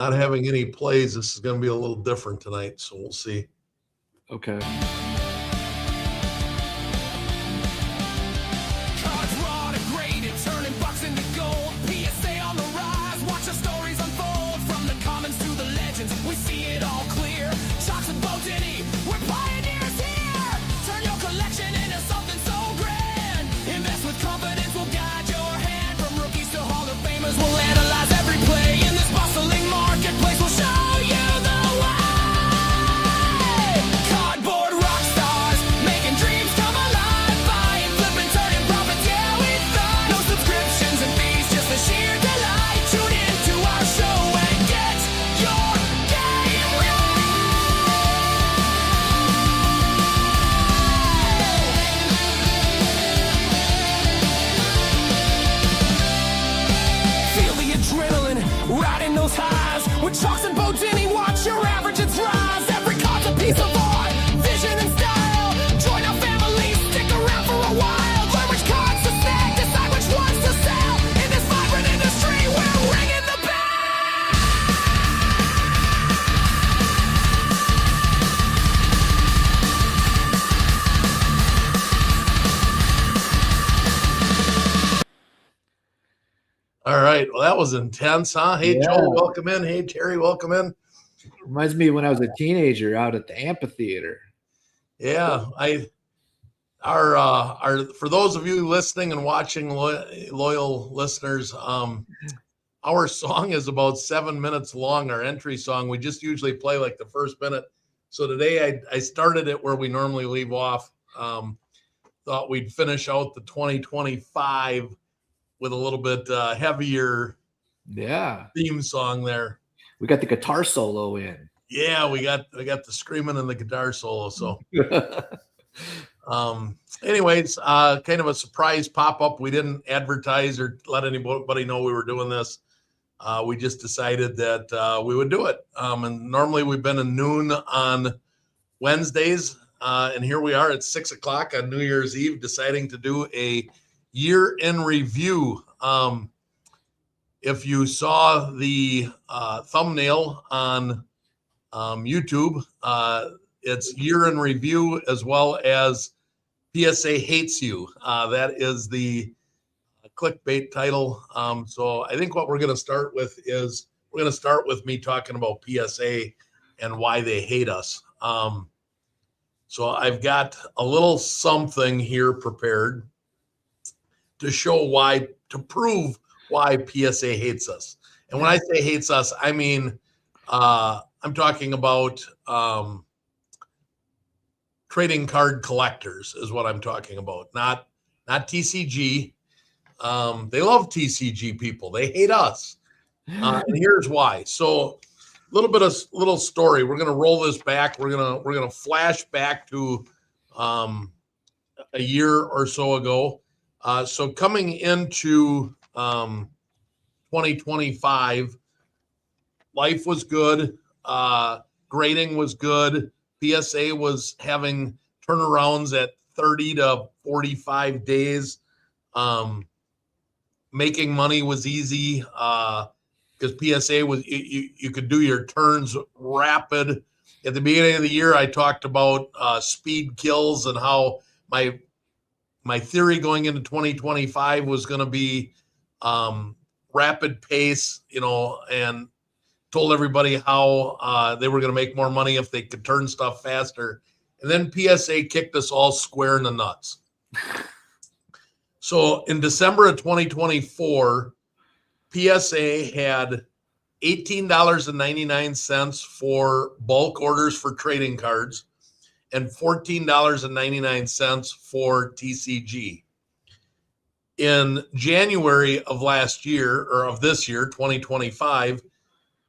Not having any plays, this is going to be a little different tonight, so we'll see. Okay. Cards raw to graded, turning bucks into gold. PSA on the rise, watch the stories unfold. From the commons to the legends, we see it all clear. Shocks and Bodini, we're pioneers here. Turn your collection into something so grand. Invest with confidence, we'll guide your hand. From rookies to Hall of Famers, we'll analyze every play. In this bustling marketplace, we'll show you the way. Cardboard rock stars, making dreams come alive. Buying, flipping, turning profits, yeah, we thrive. No subscriptions and fees, just the sheer delight. Tune in to our show and get your game right. Feel the adrenaline, riding those highs. With Chalks and Bodini, watch your averages rise. Every card's a piece of art, vision and style. Join our family, stick around for a while. Learn which cards to snag, decide which ones to sell. In this vibrant industry, we're ringing the bell. All right. Well, that was intense, huh? Hey, Yeah. Joel, welcome in. Hey, Terry, welcome in. Reminds me when I was a teenager out at the amphitheater. Yeah, for those of you listening and watching, loyal listeners, our song is about 7 minutes long. Our entry song, we just usually play like the first minute. So today I started it where we normally leave off. Thought we'd finish out the 2025 with a little bit heavier Yeah. theme song there. We got the guitar solo in. Yeah, we got the screaming and the guitar solo. So anyways, kind of a surprise pop-up. We didn't advertise or let anybody know we were doing this. We just decided that we would do it. And normally we've been at noon on Wednesdays. And here we are at 6 o'clock on New Year's Eve, deciding to do a year in review. If you saw the thumbnail on YouTube, it's year in review as well as PSA hates you. That is the clickbait title. So I think what we're going to start with is we're going to start with me talking about PSA and why they hate us. So I've got a little something here prepared to show why, to prove why PSA hates us. And when I say hates us, I mean, I'm talking about trading card collectors is what I'm talking about, not TCG. They love TCG people. They hate us. And here's why. So little story. We're going to roll this back. We're going to flash back to a year or so ago. So coming into 2025, life was good. Grading was good. PSA was having turnarounds at 30 to 45 days. Making money was easy because PSA was you could do your turns rapid. At the beginning of the year, I talked about speed kills and how my theory going into 2025 was going to be rapid pace, and told everybody how they were going to make more money if they could turn stuff faster. And then PSA kicked us all square in the nuts. So in December of 2024, PSA had $18.99 for bulk orders for trading cards and $14.99 for TCG. In January of last year, or of this year, 2025,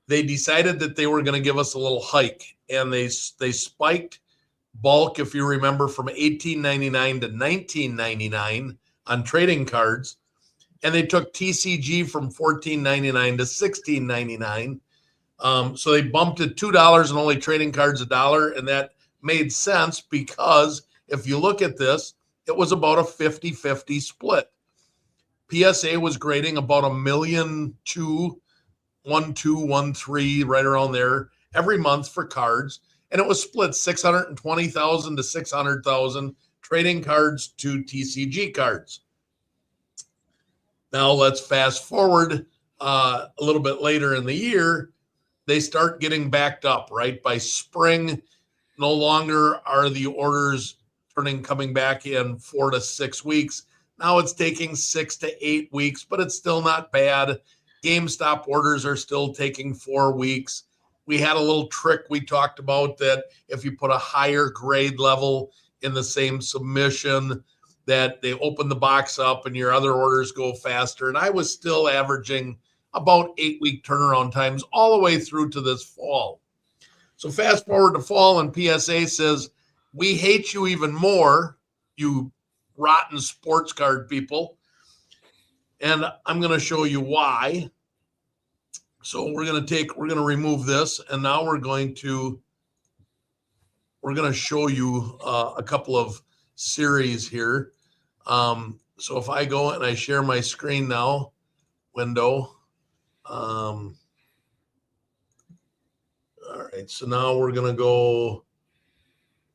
they decided that they were going to give us a little hike, and they spiked bulk, if you remember, from $18.99 to $19.99 on trading cards, and they took TCG from $14.99 to $16.99. So they bumped it $2 and only trading cards $1, and that made sense because if you look at this, it was about a 50-50 split. PSA was grading about $1.2 million 1, 2, 1, 3, right around there every month for cards. And it was split 620,000 to 600,000 trading cards to TCG cards. Now let's fast forward a little bit later in the year. They start getting backed up, right? By spring, no longer are the orders coming back in 4 to 6 weeks. Now it's taking 6 to 8 weeks, but it's still not bad. GameStop orders are still taking 4 weeks. We had a little trick we talked about that if you put a higher grade level in the same submission, that they open the box up and your other orders go faster. And I was still averaging about 8-week turnaround times all the way through to this fall. So fast forward to fall, and PSA says, we hate you even more, you rotten sports card people. And I'm going to show you why. So we're going to remove this, and now we're going to show you a couple of series here. So if I go and I share my screen now, window. All right, so now we're going to go.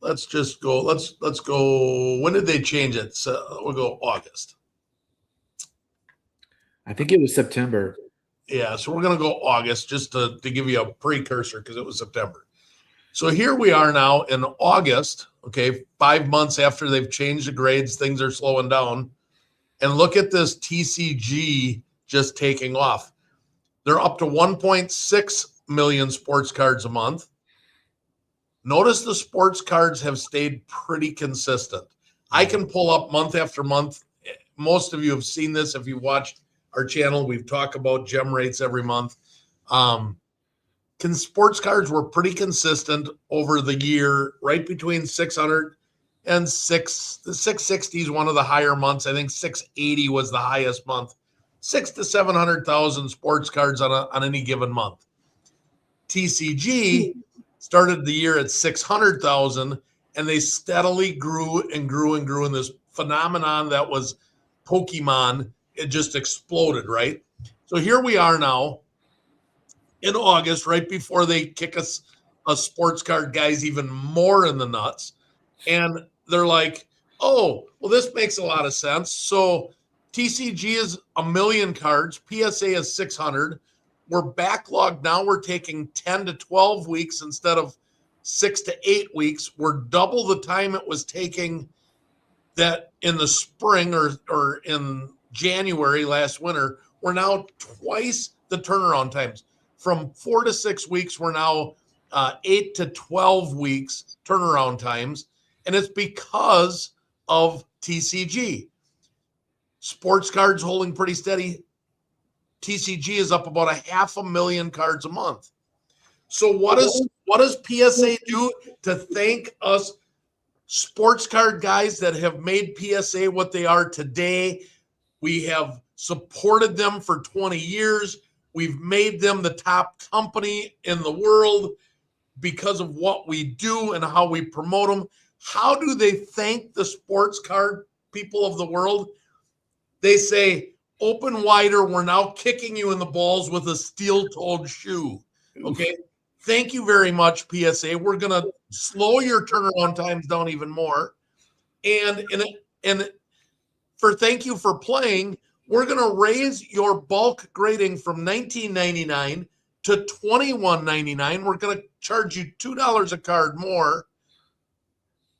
Let's go. When did they change it? So we'll go August. I think it was September. Yeah, so we're going to go August just to give you a precursor because it was September. So here we are now in August, okay, 5 months after they've changed the grades, things are slowing down. And look at this TCG just taking off. They're up to 1.6 million sports cards a month. Notice the sports cards have stayed pretty consistent. I can pull up month after month. Most of you have seen this if you watched our channel. We've talked about gem rates every month. Sports cards were pretty consistent over the year, right between 600 and 660 is one of the higher months. I think 680 was the highest month. 600,000 to 700,000 sports cards on any given month. TCG started the year at 600,000, and they steadily grew and grew and grew in this phenomenon that was Pokemon. It just exploded, right? So here we are now in August, right before they kick us sports card guys even more in the nuts. And they're like, oh, well, this makes a lot of sense. So TCG is 1 million cards. PSA is 600. We're backlogged now. We're taking 10 to 12 weeks instead of 6 to 8 weeks. We're double the time it was taking that in the spring or in January last winter. We're now twice the turnaround times. From 4 to 6 weeks, we're now 8 to 12 weeks turnaround times. And it's because of TCG. Sports cards holding pretty steady. TCG is up about 500,000 cards a month. So what does PSA do to thank us sports card guys that have made PSA what they are today? We have supported them for 20 years. We've made them the top company in the world because of what we do and how we promote them. How do they thank the sports card people of the world? They say, open wider, we're now kicking you in the balls with a steel-toed shoe. Okay? Thank you very much, PSA. We're going to slow your turnaround times down even more. And for thank you for playing, we're going to raise your bulk grading from $19.99 to $21.99. We're going to charge you $2 a card more.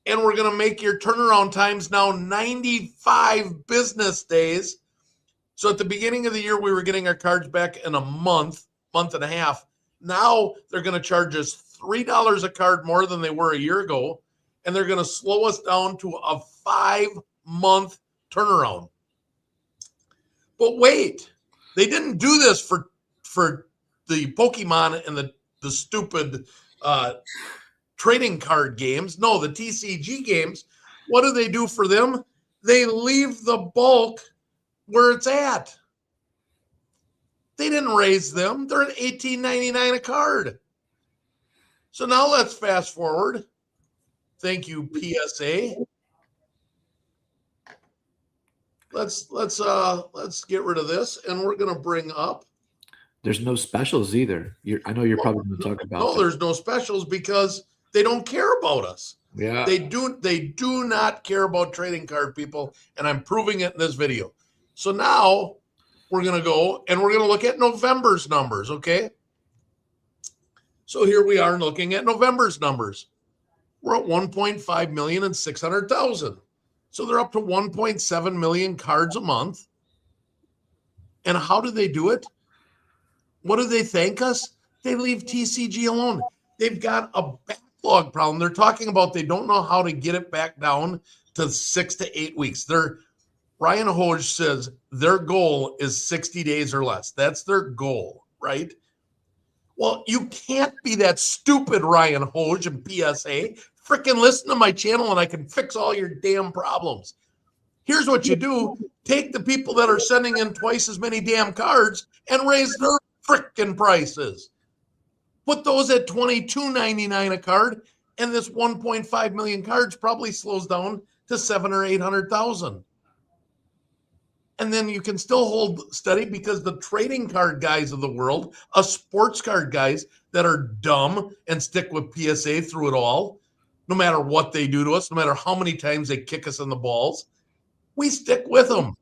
And we're going to make your turnaround times now 95 business days. So at the beginning of the year, we were getting our cards back in a month and a half. Now they're going to charge us $3 a card more than they were a year ago. And they're going to slow us down to a 5-month turnaround. But wait, they didn't do this for the Pokemon and the stupid trading card games. No, the TCG games, what do they do for them? They leave the bulk where it's at. They didn't raise them. They're at $18.99 a card. So now let's fast forward. Thank you, PSA. Let's get rid of this, and we're going to bring up. There's no specials either. I know you're probably going to talk about No, that. there's no specials because they don't care about us. Yeah. They do not care about trading card people, and I'm proving it in this video. So now we're going to go and we're going to look at November's numbers, okay? So here we are looking at November's numbers. We're at 1.5 million and 600,000. So they're up to 1.7 million cards a month. And how do they do it? What do they thank us? They leave TCG alone. They've got a backlog problem. They're talking about they don't know how to get it back down to 6 to 8 weeks. Ryan Hoge says their goal is 60 days or less. That's their goal, right? Well, you can't be that stupid, Ryan Hoge and PSA. Freaking listen to my channel and I can fix all your damn problems. Here's what you do. Take the people that are sending in twice as many damn cards and raise their freaking prices. Put those at $22.99 a card, and this 1.5 million cards probably slows down to 700,000 or 800,000. And then you can still hold steady because the trading card guys of the world, sports card guys that are dumb and stick with PSA through it all, no matter what they do to us, no matter how many times they kick us in the balls, we stick with them.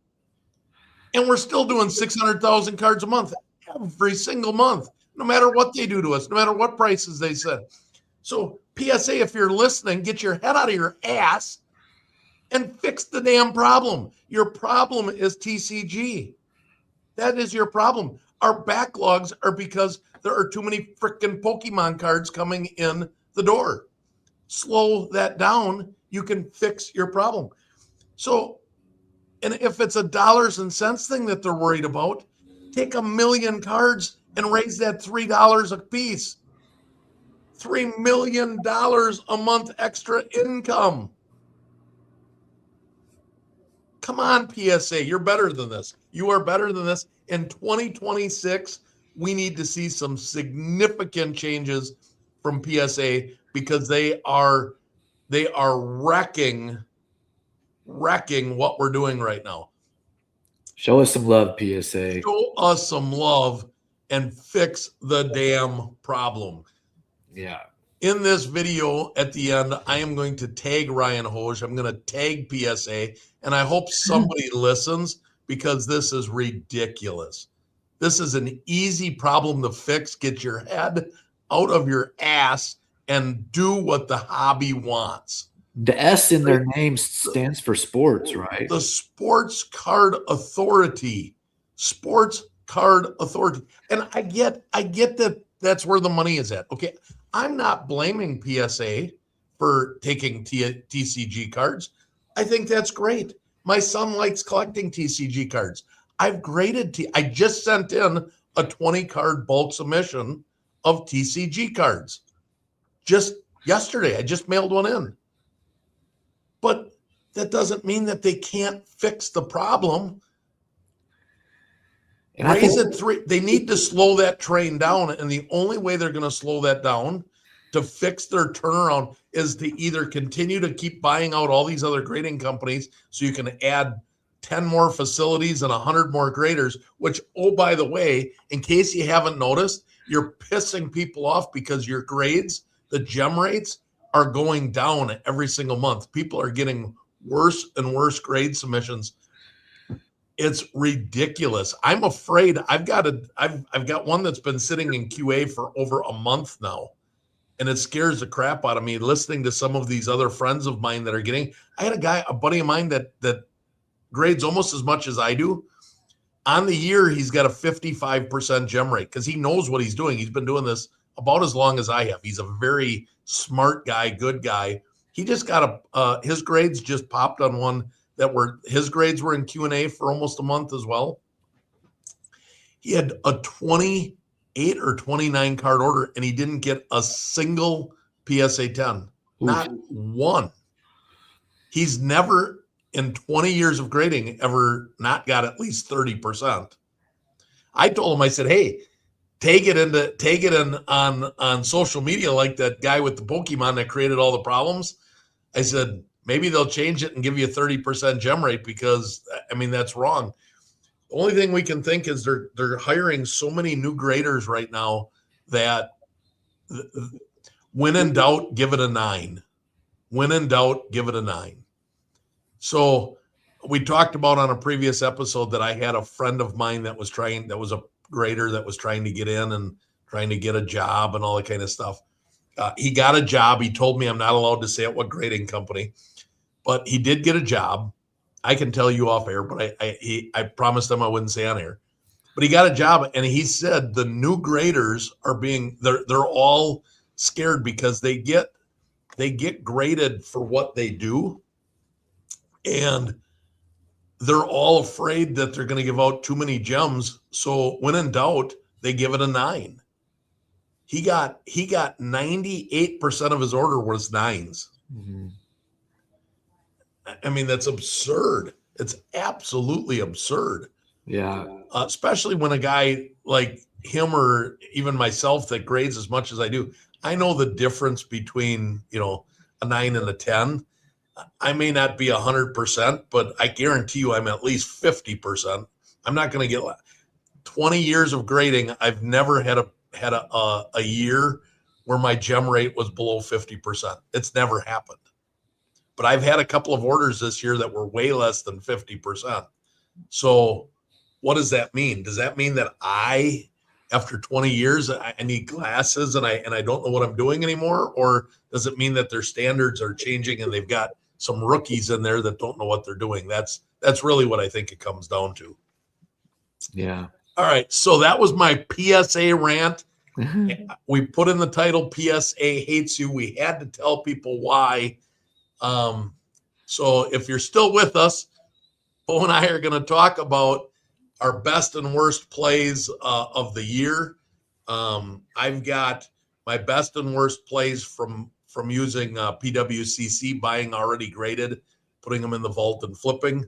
And we're still doing 600,000 cards a month, every single month, no matter what they do to us, no matter what prices they set. So PSA, if you're listening, get your head out of your ass and fix the damn problem. Your problem is TCG. That is your problem. Our backlogs are because there are too many freaking Pokemon cards coming in the door. Slow that down, you can fix your problem. So, and if it's a dollars and cents thing that they're worried about, take 1 million cards and raise that $3 a piece. $3 million a month extra income. Come on, PSA, you're better than this. You are better than this. In 2026, we need to see some significant changes from PSA because they are wrecking what we're doing right now. Show us some love, PSA. Show us some love and fix the damn problem. Yeah. In this video at the end, I am going to tag Ryan Hoge. I'm going to tag PSA, and I hope somebody listens because this is ridiculous. This is an easy problem to fix. Get your head out of your ass and do what the hobby wants. The S in their name stands for sports, right? The Sports Card Authority. Sports Card Authority. And I get that that's where the money is at. Okay. I'm not blaming PSA for taking TCG cards. I think that's great. My son likes collecting TCG cards. I've graded I just sent in a 20 card bulk submission of TCG cards. Just yesterday, I just mailed one in. But that doesn't mean that they can't fix the problem. And raise it 3. They need to slow that train down. And the only way they're going to slow that down to fix their turnaround is to either continue to keep buying out all these other grading companies so you can add 10 more facilities and 100 more graders, which, oh, by the way, in case you haven't noticed, you're pissing people off because your grades, the gem rates, are going down every single month. People are getting worse and worse grade submissions. It's ridiculous. I'm afraid I've got one that's been sitting in QA for over a month now. And it scares the crap out of me listening to some of these other friends of mine that are getting. I had a buddy of mine that grades almost as much as I do. On the year, he's got a 55% gem rate because he knows what he's doing. He's been doing this about as long as I have. He's a very smart guy, good guy. He just got his grades just popped on one his grades were in Q&A for almost a month as well. He had a 28 or 29 card order and he didn't get a single PSA 10. Not one. He's never in 20 years of grading ever not got at least 30%. I told him, I said, hey, take it in on social media like that guy with the Pokemon that created all the problems. I said, maybe they'll change it and give you a 30% gem rate because, I mean, that's wrong. The only thing we can think is they're hiring so many new graders right now that when in doubt, give it a 9. When in doubt, give it a 9. So we talked about on a previous episode that I had a friend of mine that was a grader that was trying to get in and trying to get a job and all that kind of stuff. He got a job. He told me I'm not allowed to say at what grading company, but he did get a job. I can tell you off air, but I promised him I wouldn't say on air. But he got a job, and he said the new graders they're all scared because they get graded for what they do, and they're all afraid that they're going to give out too many gems. So when in doubt, they give it a 9. He got 98% of his order was 9s. Mm-hmm. I mean, that's absurd. It's absolutely absurd. Yeah. Especially when a guy like him or even myself that grades as much as I do, I know the difference between, a 9 and a 10. I may not be 100%, but I guarantee you I'm at least 50%. I'm not going to get 20 years of grading. I've never had a year where my gem rate was below 50%. It's never happened. But I've had a couple of orders this year that were way less than 50%. So what does that mean? Does that mean that after 20 years, I need glasses and I don't know what I'm doing anymore? Or does it mean that their standards are changing and they've got some rookies in there that don't know what they're doing? That's really what I think it comes down to. Yeah. All right. So that was my PSA rant. We put in the title, PSA Hates You. We had to tell people why. So if you're still with us, Bo and I are going to talk about our best and worst plays of the year. I've got my best and worst plays from using PWCC, buying already graded, putting them in the vault and flipping.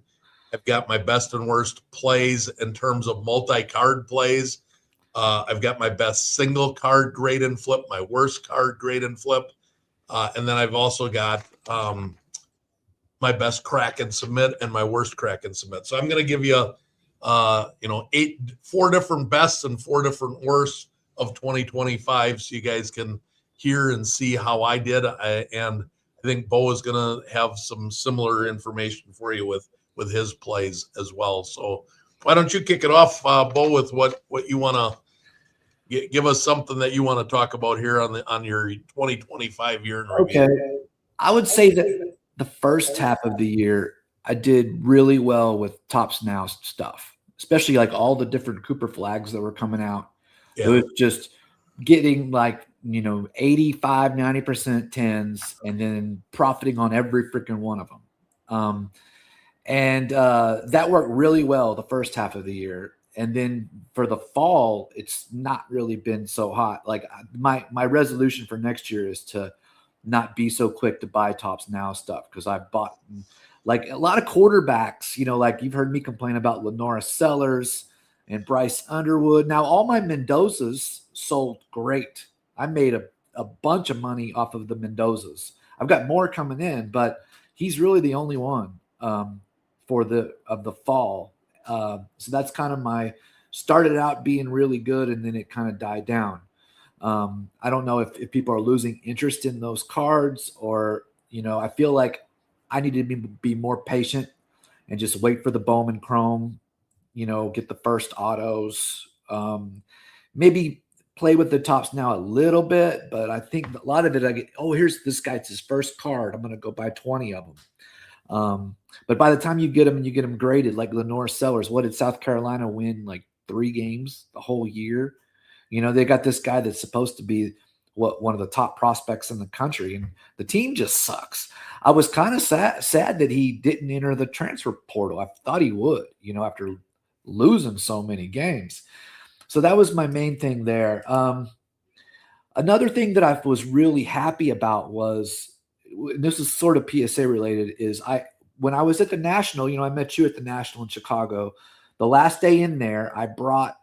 I've got my best and worst plays in terms of multi-card plays. I've got my best single card grade and flip, my worst card grade and flip. And then I've also got my best crack and submit and my worst crack and submit. So I'm going to give you, 4 different bests and 4 different worsts of 2025, so you guys can hear and see how I did. And I think Bo is going to have some similar information for you with his plays as well. So why don't you kick it off, Bo, with what you want to give us something that you want to talk about here on your 2025 year in review. Okay. I would say that the first half of the year, I did really well with Tops Now stuff, especially like all the different Cooper flags that were coming out. Yeah. It was just getting 85, 90% 10s and then profiting on every freaking one of them. And that worked really well the first half of the year. And then for the fall, it's not really been so hot. Like my resolution for next year is to not be so quick to buy Tops Now stuff, because I've bought like a lot of quarterbacks, like you've heard me complain about Lenora Sellers and Bryce Underwood. Now all my Mendozas sold great. I made a bunch of money off of the Mendozas. I've got more coming in, but he's really the only one for the fall. So that's kind of started out being really good, and then it kind of died down. I don't know if people are losing interest in those cards, or, I feel like I need to be more patient and just wait for the Bowman Chrome, get the first autos, maybe play with the Tops Now a little bit, but I think a lot of it, I get, here's this guy, it's his first card, I'm going to go buy 20 of them. But by the time you get them and you get them graded, like Lenore Sellers, what did South Carolina win? Like 3 games the whole year? They got this guy that's supposed to be one of the top prospects in the country, and the team just sucks. I was kind of sad that he didn't enter the transfer portal. I thought he would, after losing so many games. So that was my main thing there. Another thing that I was really happy about was, and this is sort of PSA related, is when I was at the National, I met you at the National in Chicago. The last day in there, I brought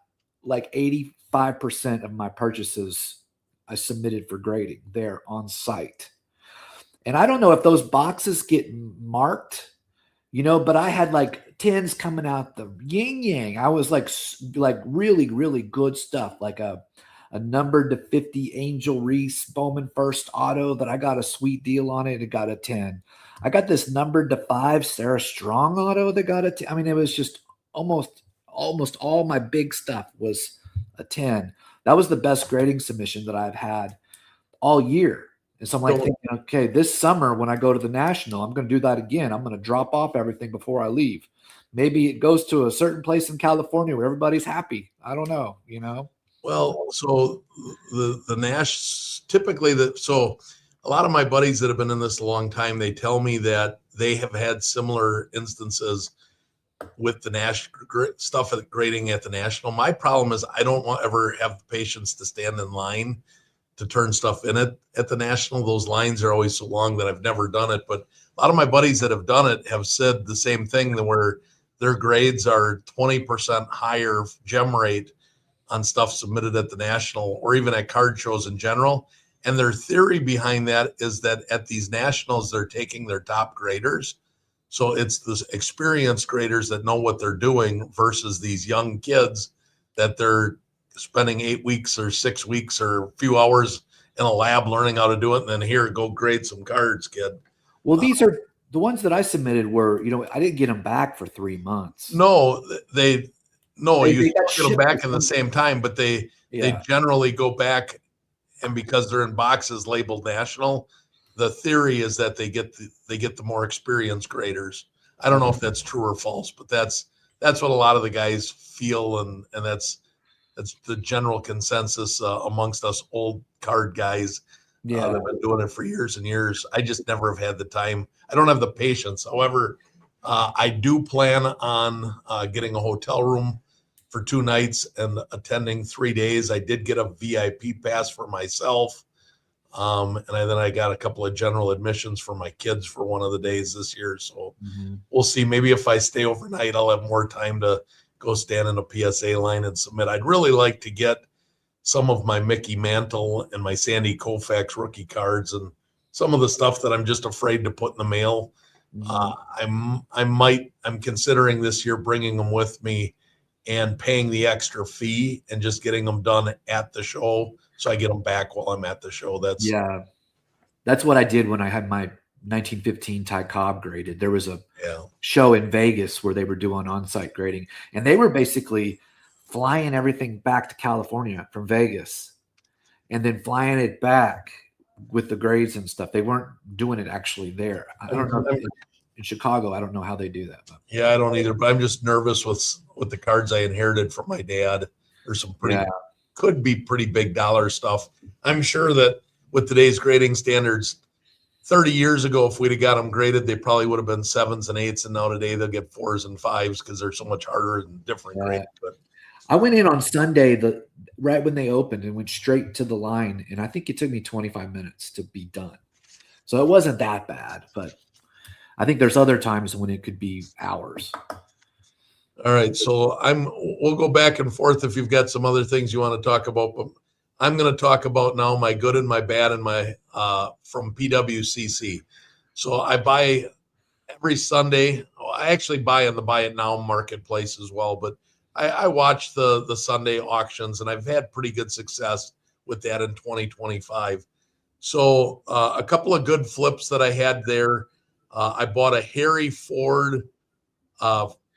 like 85% of my purchases I submitted for grading there on site. And I don't know if those boxes get marked, but I had like tens coming out the yin yang. I was like really, really good stuff, like a numbered to 50 Angel Reese Bowman First Auto that I got a sweet deal on it. It got a 10. I got this numbered to 5 Sarah Strong Auto that got a 10. I mean, it was just almost all my big stuff was a 10. That was the best grading submission that I've had all year. And so I'm like thinking, okay, this summer when I go to the National, I'm going to do that again. I'm going to drop off everything before I leave. Maybe it goes to a certain place in California where everybody's happy. I don't know, you know? Well, so the Nash typically so a lot of my buddies that have been in this a long time, they tell me that they have had similar instances with the Nash stuff at grading at the National. My problem is I don't ever have the patience to stand in line to turn stuff in it at the National. Those lines are always so long that I've never done it. But a lot of my buddies that have done it have said the same thing, that where their grades are 20% higher gem rate on stuff submitted at the National or even at card shows in general. And their theory behind that is that at these Nationals, they're taking their top graders. So it's the experienced graders that know what they're doing versus these young kids that they're spending 8 weeks or 6 weeks or a few hours in a lab learning how to do it. And then here, go grade some cards, kid. Well, these are the ones that I submitted were, I didn't get them back for 3 months. No, you get them back shipped in the same time, but they generally go back, and because they're in boxes labeled National, the theory is that they get the more experienced graders. I don't know if that's true or false, but that's what a lot of the guys feel, and that's the general consensus amongst us old card guys. Yeah, that have been doing it for years and years. I just never have had the time. I don't have the patience. However, I do plan on getting a hotel room for 2 nights and attending 3 days. I did get a VIP pass for myself. And then I got a couple of general admissions for my kids for one of the days this year. So we'll see. Maybe if I stay overnight, I'll have more time to go stand in a PSA line and submit. I'd really like to get some of my Mickey Mantle and my Sandy Koufax rookie cards and some of the stuff that I'm just afraid to put in the mail. I'm considering this year bringing them with me and paying the extra fee and just getting them done at the show, so I get them back while I'm at the show. That's what I did when I had my 1915 Ty Cobb graded. There was a show in Vegas where they were doing on-site grading, and they were basically flying everything back to California from Vegas and then flying it back with the grades and stuff. They weren't doing it actually there. I don't know. In Chicago, I don't know how they do that. But. Yeah, I don't either, but I'm just nervous with the cards I inherited from my dad. There's some could be pretty big dollar stuff. I'm sure that with today's grading standards, 30 years ago, if we'd have got them graded, they probably would have been 7s and 8s. And now today they'll get 4s and 5s because they're so much harder and different grades. But I went in on Sunday, right when they opened, and went straight to the line. And I think it took me 25 minutes to be done. So it wasn't that bad, but I think there's other times when it could be hours. All right. So we'll go back and forth if you've got some other things you want to talk about, but I'm going to talk about now my good and my bad and my, from PWCC. So I buy every Sunday. I actually buy on the Buy It Now marketplace as well, but I watch the Sunday auctions, and I've had pretty good success with that in 2025. So a couple of good flips that I had there. I bought a Harry Ford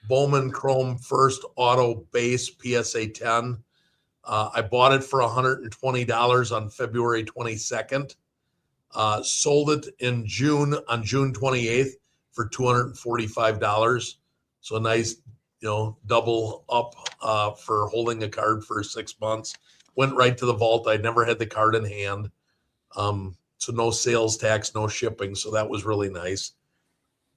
Bowman Chrome First Auto Base PSA 10. I bought it for $120 on February 22nd. Sold it in June, on June 28th for $245. So a nice, double up for holding a card for 6 months. Went right to the vault. I'd never had the card in hand. So no sales tax, no shipping. So that was really nice.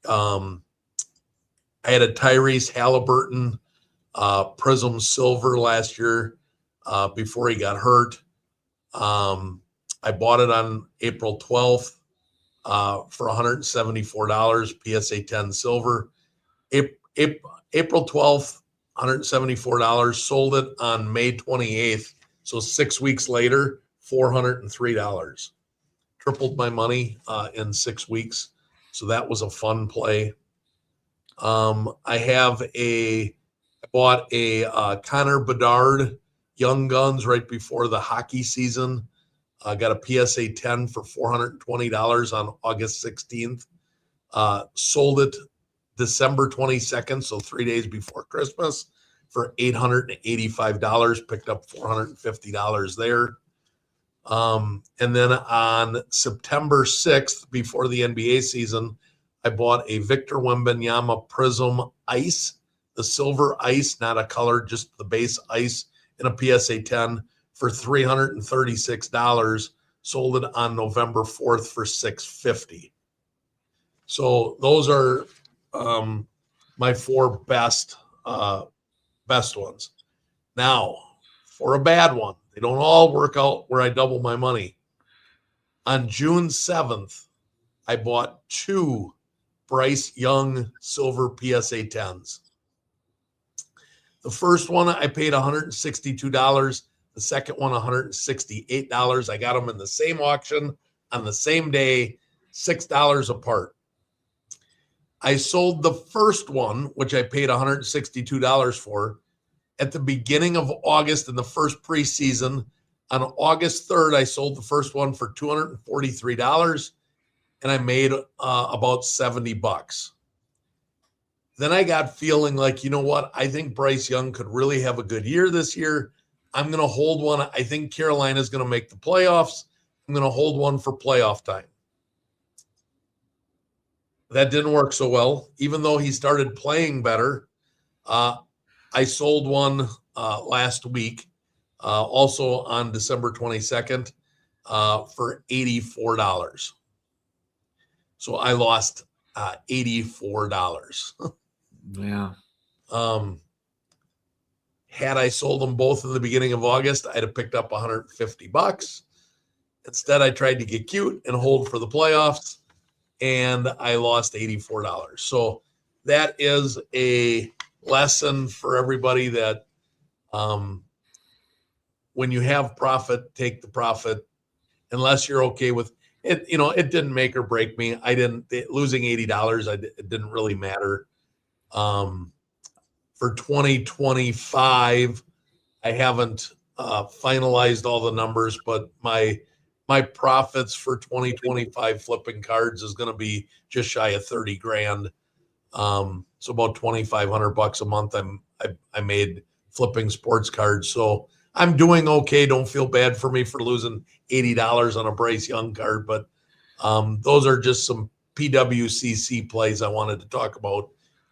I had a Tyrese Halliburton Prism Silver last year before he got hurt. I bought it on April 12th for $174, PSA 10 Silver. April 12th, $174. Sold it on May 28th. So 6 weeks later, $403. Tripled my money in 6 weeks. So that was a fun play. I bought a Connor Bedard Young Guns right before the hockey season. I got a PSA 10 for $420 on August 16th. Sold it December 22nd, so 3 days before Christmas, for $885. Picked up $450 there. And then on September 6th, before the NBA season, I bought a Victor Wembanyama Prism Ice, the silver ice, not a color, just the base ice in a PSA 10 for $336. Sold it on November 4th for $650. So those are my four best ones. Now, for a bad one, they don't all work out where I double my money. On June 7th, I bought 2 Bryce Young silver PSA 10s. The first one I paid $162. The second one $168. I got them in the same auction on the same day, $6 apart. I sold the first one, which I paid $162 for, at the beginning of August in the first preseason. On August 3rd, I sold the first one for $243, and I made about $70. Then I got feeling like, you know what? I think Bryce Young could really have a good year this year. I'm going to hold one. I think Carolina's going to make the playoffs. I'm going to hold one for playoff time. That didn't work so well, even though he started playing better. I sold one last week, also on December 22nd, for $84. So I lost $84. Yeah. Had I sold them both in the beginning of August, I'd have picked up $150. Instead, I tried to get cute and hold for the playoffs, and I lost $84. So that is a lesson for everybody that when you have profit, take the profit, unless you're okay with it. You know, it didn't make or break me. Losing $80, it didn't really matter. For 2025, I haven't finalized all the numbers, but my profits for 2025 flipping cards is going to be just shy of 30 grand. So about $2,500 a month. I made flipping sports cards. So I'm doing okay. Don't feel bad for me for losing $80 on a Bryce Young card, but those are just some PWCC plays I wanted to talk about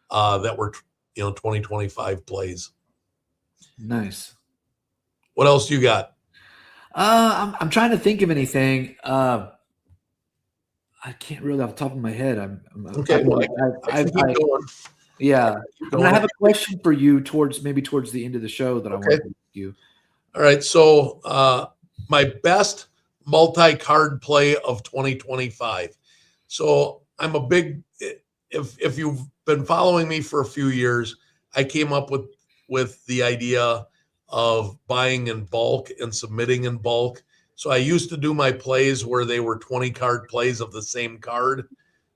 that were 2025 plays. Nice. What else you got? I'm trying to think of anything. I can't really off the top of my head. Okay. Yeah. I have a question for you towards the end of the show that I want to ask you. All right. So my best multi-card play of 2025. So I'm a big, if you've been following me for a few years, I came up with the idea of buying in bulk and submitting in bulk. So I used to do my plays where they were 20 card plays of the same card.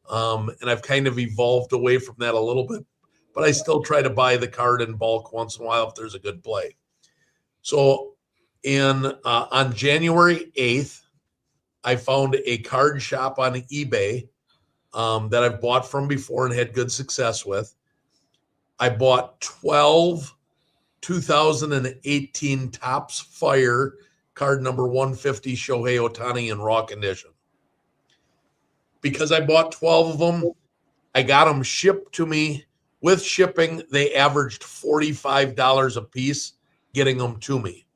And I've kind of evolved away from that a little bit, but I still try to buy the card in bulk once in a while if there's a good play. So on January 8th, I found a card shop on eBay that I've bought from before and had good success with. I bought 12 2018 Topps Fire card number 150 Shohei Ohtani in raw condition. Because I bought 12 of them, I got them shipped to me. With shipping, they averaged $45 a piece getting them to me.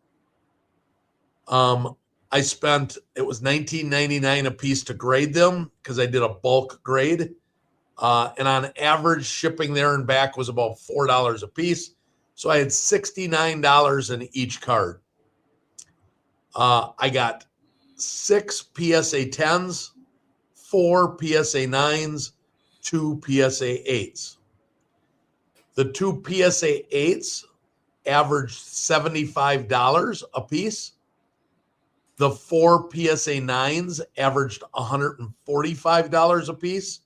I spent, it was $19.99 a piece to grade them because I did a bulk grade. And on average, shipping there and back was about $4 a piece. So I had $69 in each card. I got 6 PSA 10s, 4 PSA 9s, 2 PSA 8s. The 2 PSA 8s averaged $75 a piece. The 4 PSA 9s averaged $145 a piece.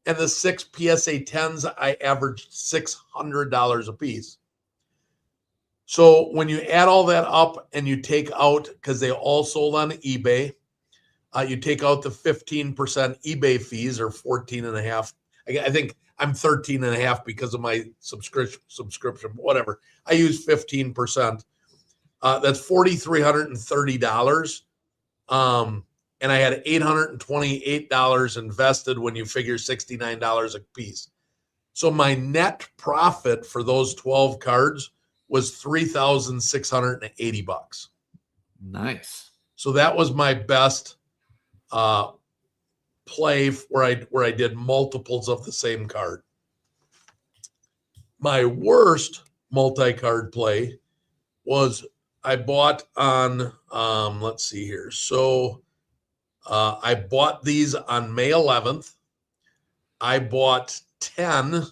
And the 6 PSA 10s, I averaged $600 a piece. So when you add all that up and you take out, because they all sold on eBay, you take out the 15% eBay fees, or 14 and a half. I think I'm 13 and a half because of my subscription, whatever. I use 15%. That's $4,330. And I had $828 invested when you figure $69 a piece. So my net profit for those 12 cards was $3,680. Nice. So that was my best play where I did multiples of the same card. My worst multi-card play was I bought on let's see here. So I bought these on May 11th. I bought 10,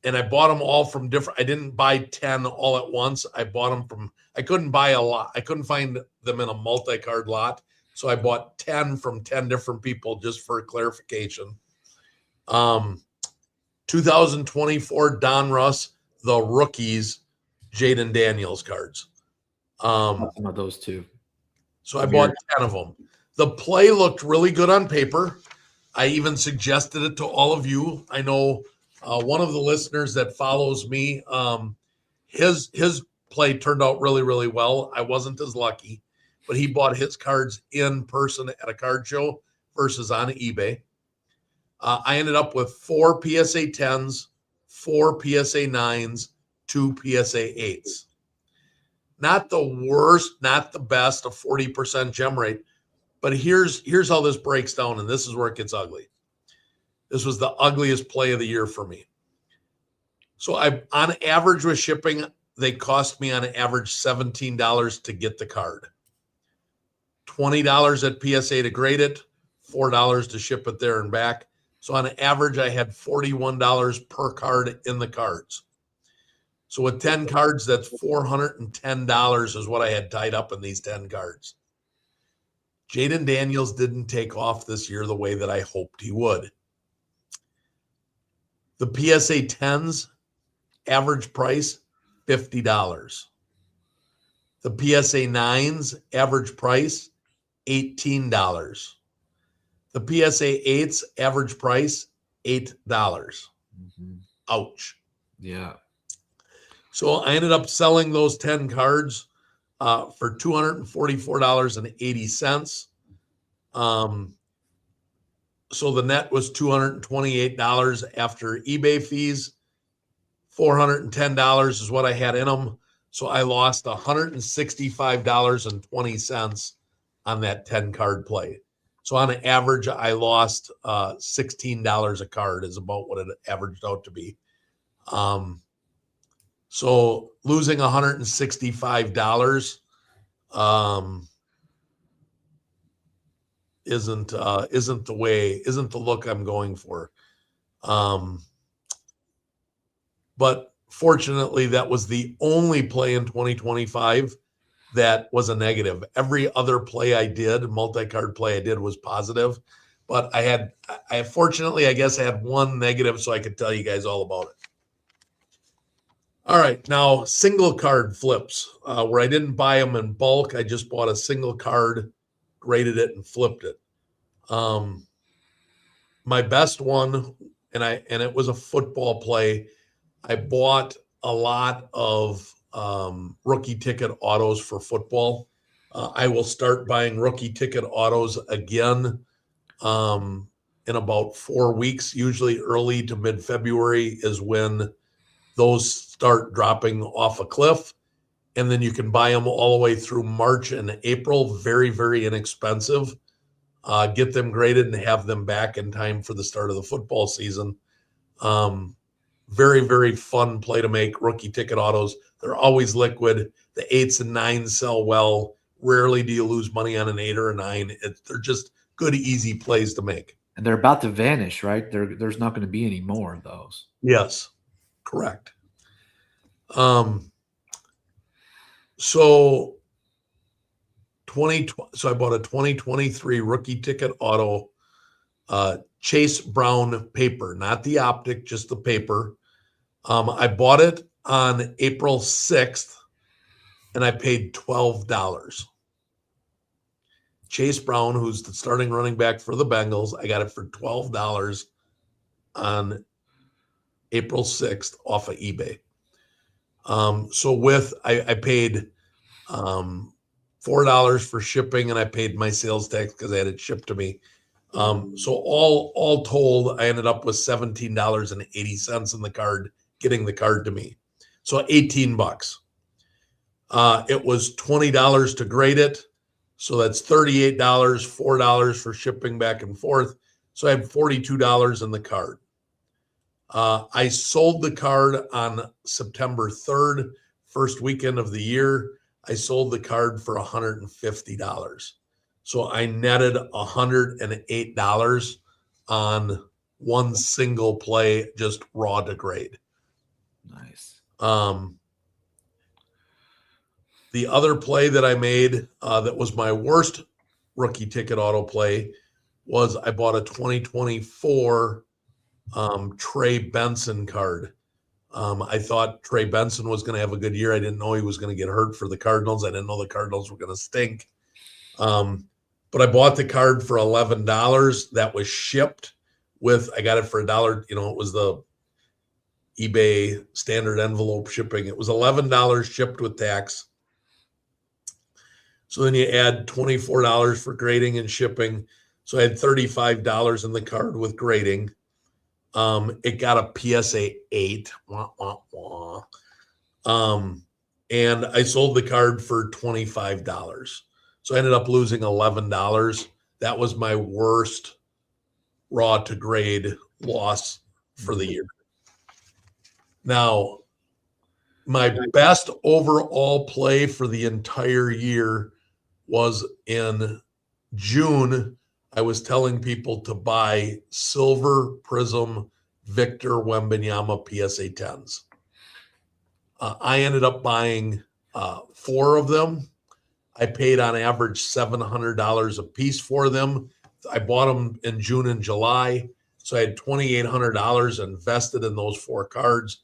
and I bought them all from different. I didn't buy 10 all at once. I bought them from. I couldn't buy a lot. I couldn't find them in a multi-card lot, so I bought 10 from 10 different people just for clarification. 2024 Don Russ, the rookies, Jaden Daniels cards. Some of those two. So I bought 10 of them. The play looked really good on paper. I even suggested it to all of you. I know one of the listeners that follows me, his play turned out really, really well. I wasn't as lucky, but he bought his cards in person at a card show versus on eBay. I ended up with 4 PSA 10s, 4 PSA 9s, 2 PSA 8s. Not the worst, not the best, a 40% gem rate. But here's how this breaks down, and this is where it gets ugly. This was the ugliest play of the year for me. So on average with shipping, they cost me on average $17 to get the card. $20 at PSA to grade it, $4 to ship it there and back. So on average, I had $41 per card in the cards. So with 10 cards, that's $410 is what I had tied up in these 10 cards. Jaden Daniels didn't take off this year the way that I hoped he would. The PSA 10s, average price, $50. The PSA 9s, average price, $18. The PSA 8s, average price, $8. Mm-hmm. Ouch. Yeah. So I ended up selling those 10 cards for $244.80. So the net was $228 after eBay fees. $410 is what I had in them. So I lost $165.20 on that 10 card play. So on an average, I lost $16 a card is about what it averaged out to be. So losing $165 isn't the look I'm going for. But fortunately, that was the only play in 2025 that was a negative. Every other play I did, multi-card play I did, was positive. But I fortunately, I guess I had one negative, so I could tell you guys all about it. All right, now single card flips, where I didn't buy them in bulk. I just bought a single card, graded it, and flipped it. My best one, and it was a football play. I bought a lot of rookie ticket autos for football. I will start buying rookie ticket autos again in about 4 weeks. Usually early to mid-February is when those start dropping off a cliff. And then you can buy them all the way through March and April. Very, very inexpensive. Get them graded and have them back in time for the start of the football season. Very, very fun play to make, rookie ticket autos. They're always liquid. The 8s and 9s sell well. Rarely do you lose money on an 8 or a 9. They're just good, easy plays to make. And they're about to vanish, right? There's not going to be any more of those. Yes, correct. So I bought a 2023 rookie ticket auto Chase Brown paper, not the optic, just the paper. I bought it on April 6th and I paid $12. Chase Brown, who's the starting running back for the Bengals, I got it for $12 on April 6th off of eBay. So I paid $4 for shipping and I paid my sales tax because I had it shipped to me. So all told, I ended up with $17.80 in the card, getting the card to me. So $18. It was $20 to grade it. So that's $38, $4 for shipping back and forth. So I had $42 in the card. I sold the card on September 3rd, first weekend of the year. I sold the card for $150. So I netted $108 on one single play, just raw to grade. Nice. The other play that I made that was my worst rookie ticket auto play was I bought a 2024 Trey Benson card. I thought Trey Benson was going to have a good year. I didn't know he was going to get hurt for the Cardinals. I didn't know the Cardinals were going to stink. But I bought the card for $11. That was shipped with, I got it for $1. You know, it was the eBay standard envelope shipping. It was $11 shipped with tax. So then you add $24 for grading and shipping. So I had $35 in the card with grading. It got a PSA 8. Wah, wah, wah. And I sold the card for $25. So I ended up losing $11. That was my worst raw to grade loss for the year. Now, my best overall play for the entire year was in June. I was telling people to buy Silver Prism Victor Wembanyama PSA 10s. I ended up buying 4 of them. I paid on average $700 a piece for them. I bought them in June and July. So I had $2,800 invested in those 4 cards.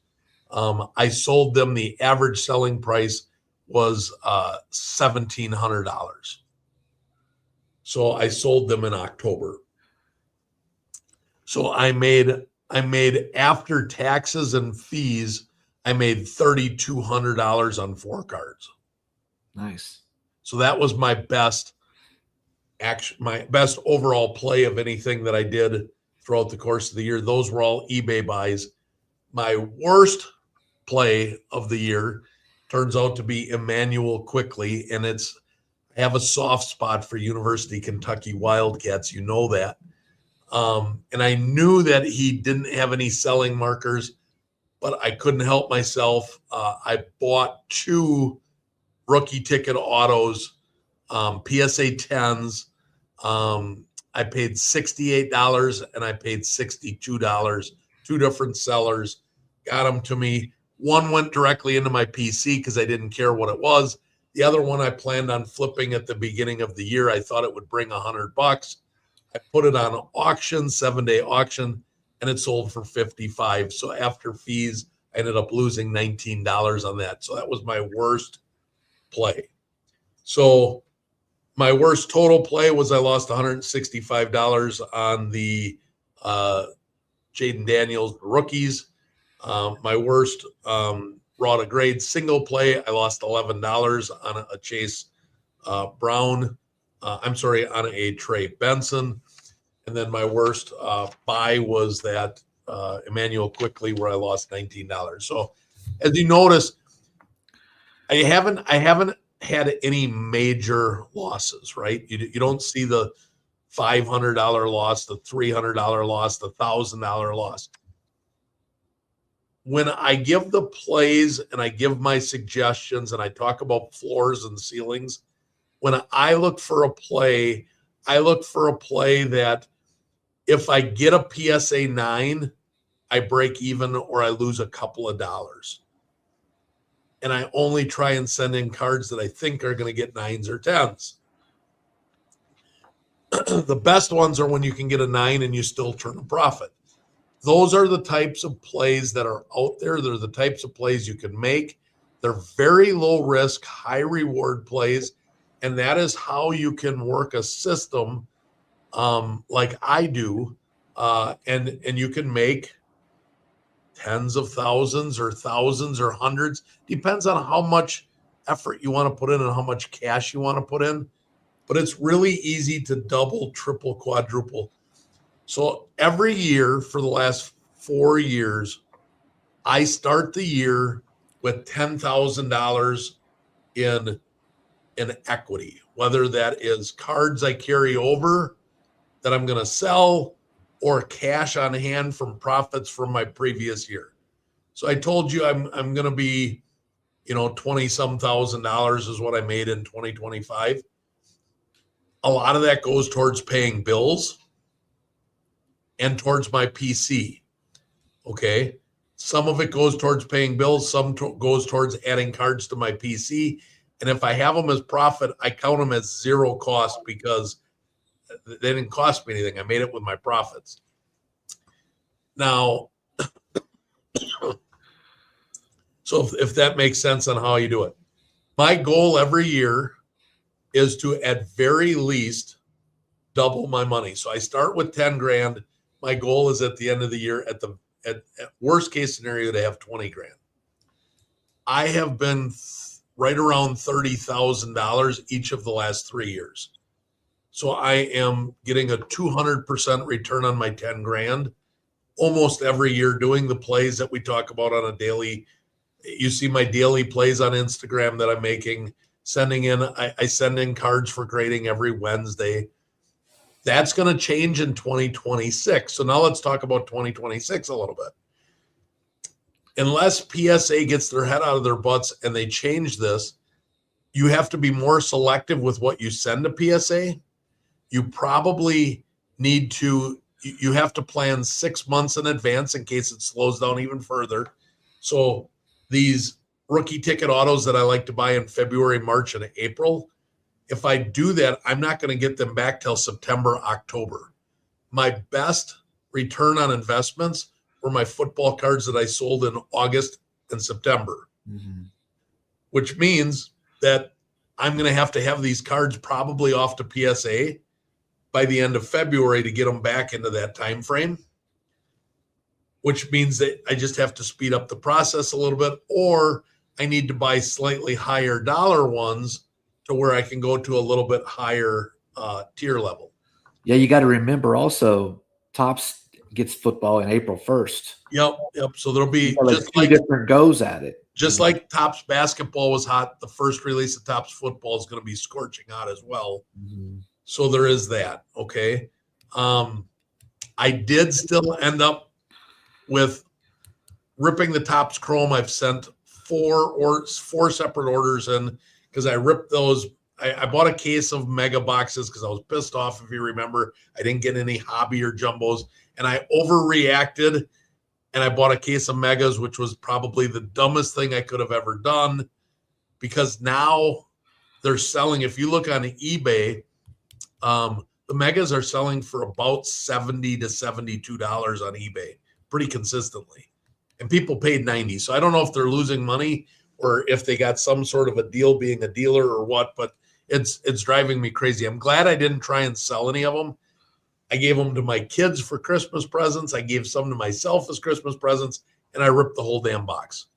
I sold them. The average selling price was $1,700. So I sold them in October. So I made after taxes and fees, I made $3,200 on 4 cards. Nice. So that was my best overall play of anything that I did throughout the course of the year. Those were all eBay buys. My worst play of the year turns out to be Emmanuel Quickly, and I have a soft spot for University of Kentucky Wildcats. You know that. And I knew that he didn't have any selling markers, but I couldn't help myself. I bought 2 rookie ticket autos, PSA 10s. I paid $68 and I paid $62. 2 different sellers got them to me. One went directly into my PC because I didn't care what it was. The other one I planned on flipping at the beginning of the year. I thought it would bring $100. I put it on auction, 7-day auction, and it sold for $55. So after fees, I ended up losing $19 on that. So that was my worst play. So my worst total play was I lost $165 on the Jaden Daniels rookies. My worst raw to grade single play, I lost $11 on a Chase Brown. On a Trey Benson. And then my worst buy was that Emmanuel Quickly, where I lost $19. So as you notice, I haven't had any major losses, right? You don't see the $500 loss, the $300 loss, the $1,000 loss. When I give the plays and I give my suggestions and I talk about floors and ceilings, when I look for a play, I look for a play that if I get a PSA 9, I break even or I lose a couple of dollars. And I only try and send in cards that I think are going to get 9s or 10s. The best ones are when you can get a 9 and you still turn a profit. Those are the types of plays that are out there. They're the types of plays you can make. They're very low risk, high reward plays. And that is how you can work a system like I do. And you can make tens of thousands or hundreds. Depends on how much effort you want to put in and how much cash you want to put in. But it's really easy to double, triple, quadruple. So every year for the last 4 years, I start the year with $10,000 in equity, whether that is cards I carry over that I'm going to sell or cash on hand from profits from my previous year. So I told you I'm going to be, 20 some $1,000 is what I made in 2025. A lot of that goes towards paying bills and towards my PC. Okay. Some of it goes towards paying bills. Some goes towards adding cards to my PC. And if I have them as profit, I count them as zero cost because they didn't cost me anything. I made it with my profits. Now, so if that makes sense on how you do it, my goal every year is to at very least double my money. So I start with 10 grand. My goal is at the end of the year, at worst case scenario, to have 20 grand. I have been right around $30,000 each of the last 3 years. So I am getting a 200% return on my 10 grand almost every year doing the plays that we talk about on a daily. You see my daily plays on Instagram that I'm making, sending in. I send in cards for grading every Wednesday. That's going to change in 2026. So now let's talk about 2026 a little bit. Unless PSA gets their head out of their butts and they change this, you have to be more selective with what you send to PSA. You probably need to, you have to plan 6 months in advance in case it slows down even further. So these rookie ticket autos that I like to buy in February, March, and April, if I do that, I'm not going to get them back till September, October. My best return on investments were my football cards that I sold in August and September, which means that I'm going to have these cards probably off to PSA by the end of February to get them back into that time frame, which means that I just have to speed up the process a little bit, or I need to buy slightly higher dollar ones to where I can go to a little bit higher tier level. Yeah, you got to remember also, Topps gets football in April 1st. Yep. So there'll be just like different goes at it. Just like Topps basketball was hot, the first release of Topps football is going to be scorching hot as well. So there is that. Okay. I did still end up with ripping the Topps Chrome. I've sent four separate orders in because I ripped those. I bought a case of mega boxes because I was pissed off. If you remember, I didn't get any hobby or jumbos, and I overreacted. And I bought a case of megas, which was probably the dumbest thing I could have ever done, because now they're selling. If you look on eBay, the megas are selling for about $70 to $72 on eBay pretty consistently, and people paid $90. So I don't know if they're losing money or if they got some sort of a deal being a dealer or what, but it's driving me crazy. I'm glad I didn't try and sell any of them. I gave them to my kids for Christmas presents. I gave some to myself as Christmas presents, and I ripped the whole damn box.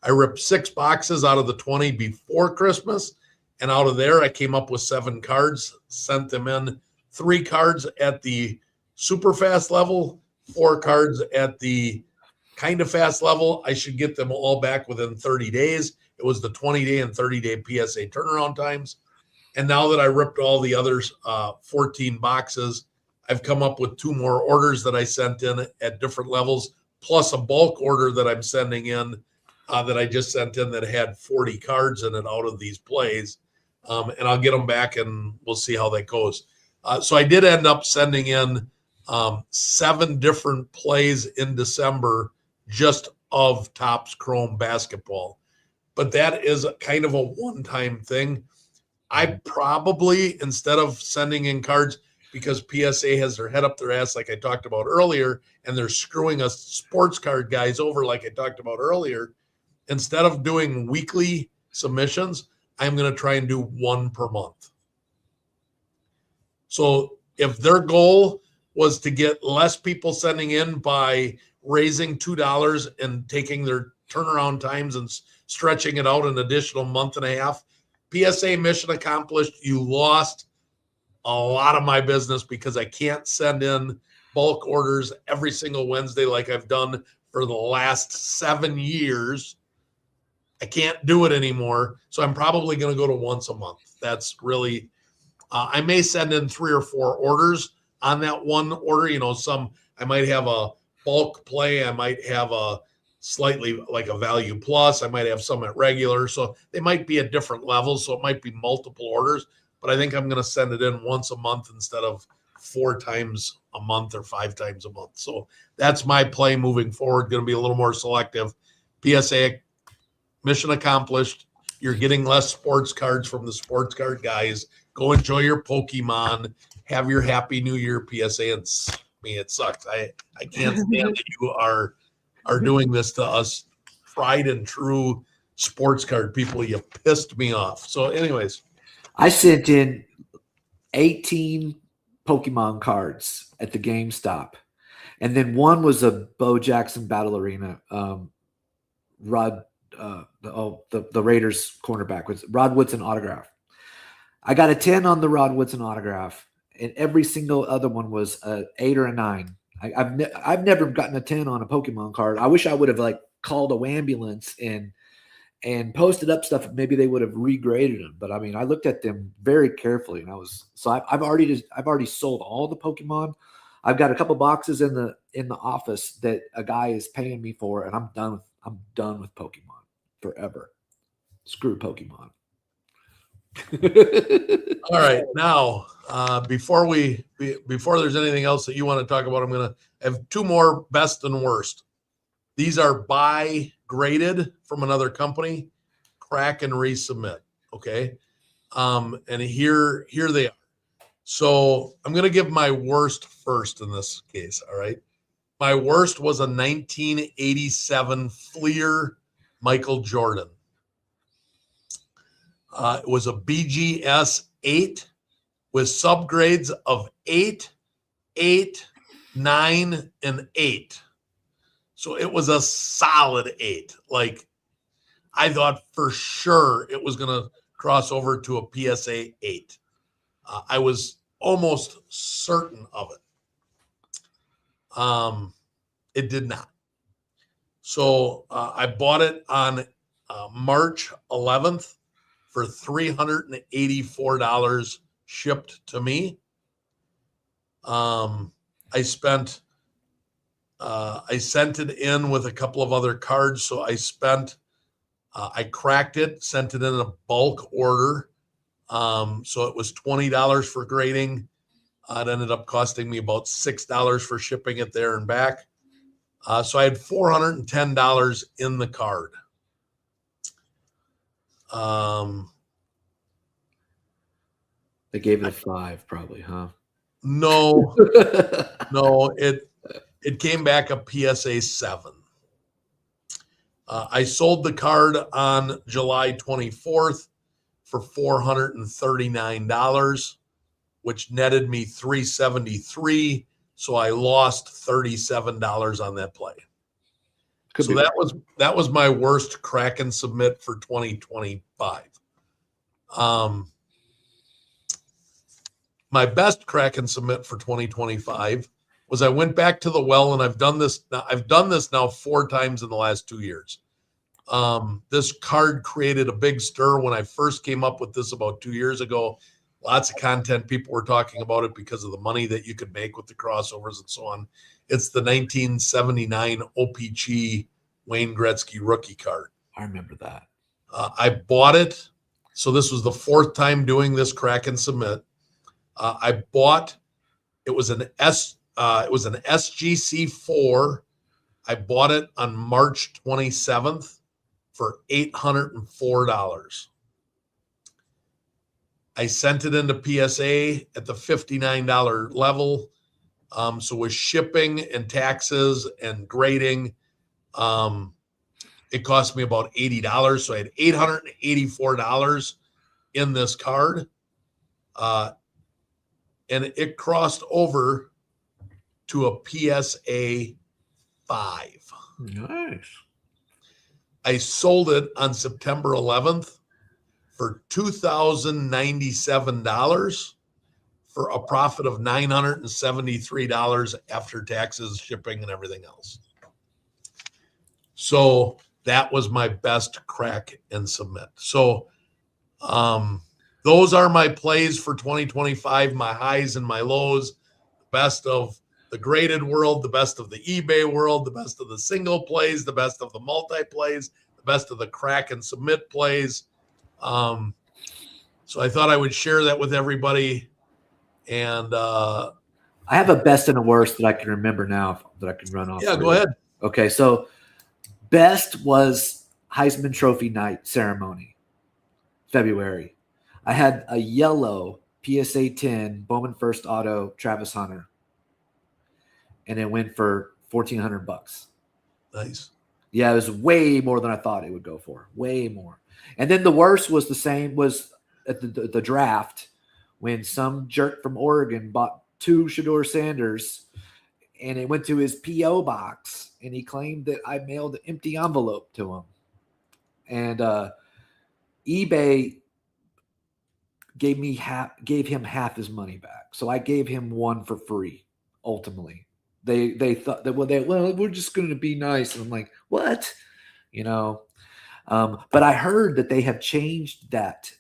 I ripped 6 boxes out of the 20 before Christmas, and out of there, I came up with 7 cards, sent them in, 3 cards at the super fast level, 4 cards at the kind of fast level. I should get them all back within 30 days. It was the 20-day and 30-day PSA turnaround times. And now that I ripped all the others, 14 boxes, I've come up with 2 more orders that I sent in at different levels, plus a bulk order that I'm sending in that I just sent in that had 40 cards in it out of these plays. And I'll get them back and we'll see how that goes. So I did end up sending in 7 different plays in December just of Topps Chrome basketball. But that is kind of a one-time thing. I probably, instead of sending in cards, because PSA has their head up their ass, like I talked about earlier, and they're screwing us sports card guys over, like I talked about earlier. Instead of doing weekly submissions, I'm going to try and do one per month. So if their goal was to get less people sending in by raising $2 and taking their turnaround times and stretching it out an additional month and a half, PSA mission accomplished. You lost a lot of my business because I can't send in bulk orders every single Wednesday like I've done for the last 7 years. I can't do it anymore. So I'm probably going to go to once a month. That's really, I may send in 3 or 4 orders on that one order. You know, I might have a bulk play. I might have a slightly like a value plus. I might have some at regular. So they might be at different levels. So it might be multiple orders, but I think I'm going to send it in once a month instead of 4 times a month or 5 times a month. So that's my play moving forward. Going to be a little more selective. PSA mission accomplished. You're getting less sports cards from the sports card guys. Go enjoy your Pokemon. Have your happy new year, PSA. And it sucks. I can't stand that you are doing this to us tried and true sports card people. You pissed me off. So anyways, I sent in 18 Pokemon cards at the GameStop. And then one was a Bo Jackson Battle Arena. The Raiders cornerback was Rod Woodson autograph. I got a 10 on the Rod Woodson autograph, and every single other one was a 8 or a 9. I've never gotten a 10 on a Pokemon card. I wish I would have like called a ambulance and posted up stuff. Maybe they would have regraded them. But I mean, I looked at them very carefully, and I've already sold all the Pokemon. I've got a couple boxes in the office that a guy is paying me for, and I'm done with Pokemon forever. Screw Pokemon. All right. Now, before there's anything else that you want to talk about, I'm going to have 2 more best and worst. These are buy graded from another company, crack and resubmit. Okay. And here they are. So I'm going to give my worst first in this case. All right. My worst was a 1987 Fleer Michael Jordan. It was a BGS 8 with subgrades of 8, 8, 9, and 8. So it was a solid 8. Like, I thought for sure it was going to cross over to a PSA 8. I was almost certain of it. It did not. So I bought it on March 11th for $384 shipped to me. I sent it in with a couple of other cards. So I cracked it, sent it in a bulk order. So it was $20 for grading. It ended up costing me about $6 for shipping it there and back. So I had $410 in the card. They gave it a 5 probably, huh? No, it came back a PSA 7. I sold the card on July 24th for $439, which netted me $373. So I lost $37 on that play. So that was my worst crack and submit for 2025. My best crack and submit for 2025 was I went back to the well, and I've done this now 4 times in the last 2 years. This card created a big stir when I first came up with this about 2 years ago. Lots of content. People were talking about it because of the money that you could make with the crossovers and so on. It's the 1979 OPG Wayne Gretzky rookie card. I remember that. I bought it. So this was the 4th time doing this crack and submit. I bought, it was an SGC4. I bought it on March 27th for $804. I sent it into PSA at the $59 level. So with shipping and taxes and grading, it cost me about $80. So I had $884 in this card. And it crossed over to a PSA 5. Nice. I sold it on September 11th for $2,097 for a profit of $973 after taxes, shipping, and everything else. So that was my best crack and submit. So those are my plays for 2025, my highs and my lows, the best of the graded world, the best of the eBay world, the best of the single plays, the best of the multi plays, the best of the crack and submit plays. So I thought I would share that with everybody. And I have a best and a worst that I can remember now that I can run off. Yeah, go ahead. Okay, so best was Heisman Trophy night ceremony, February. I had a yellow PSA 10 Bowman First Auto Travis Hunter, and it went for $1,400. Nice. Yeah, it was way more than I thought it would go for. Way more. And then the worst was was at the draft when some jerk from Oregon bought 2 Shedeur Sanders, and it went to his P.O. box, and he claimed that I mailed an empty envelope to him. And eBay gave him half his money back. So I gave him one for free, ultimately. They thought that we're just going to be nice. And I'm like, what? But I heard that they have changed that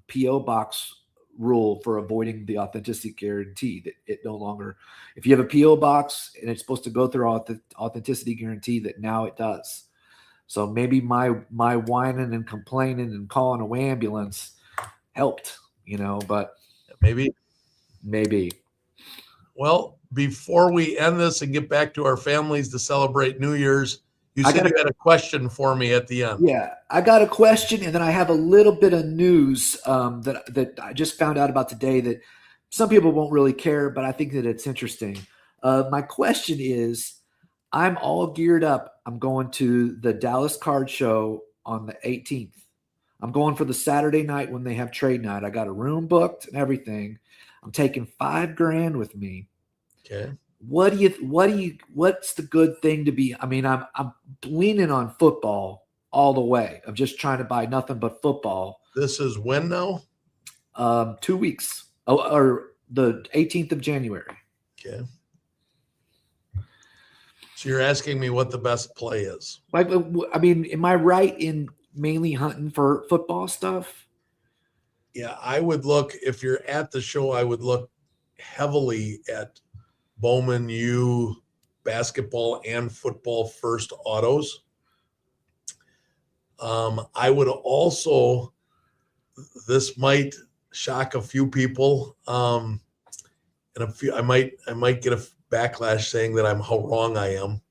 P.O. box rule for avoiding the authenticity guarantee, that it no longer, if you have a P.O. box and it's supposed to go through authenticity guarantee, that now it does. So maybe my whining and complaining and calling an ambulance helped, but maybe. Well, before we end this and get back to our families to celebrate New Year's, you said you had a question for me at the end. Yeah, I got a question, and then I have a little bit of news that I just found out about today that some people won't really care, but I think that it's interesting. My question is, I'm all geared up. I'm going to the Dallas Card Show on the 18th. I'm going for the Saturday night when they have trade night. I got a room booked and everything. I'm taking $5,000 with me. Okay. What's the good thing to be? I mean, I'm leaning on football all the way. I'm just trying to buy nothing but football. This is when now? 2 weeks. Or the 18th of January. Okay. So you're asking me what the best play is? I mean, am I right in mainly hunting for football stuff? Yeah, I would look, if you're at the show, I would look heavily at Bowman U basketball and football first autos. I would also, this might shock a few people, and I might get a backlash saying that I'm how wrong I am.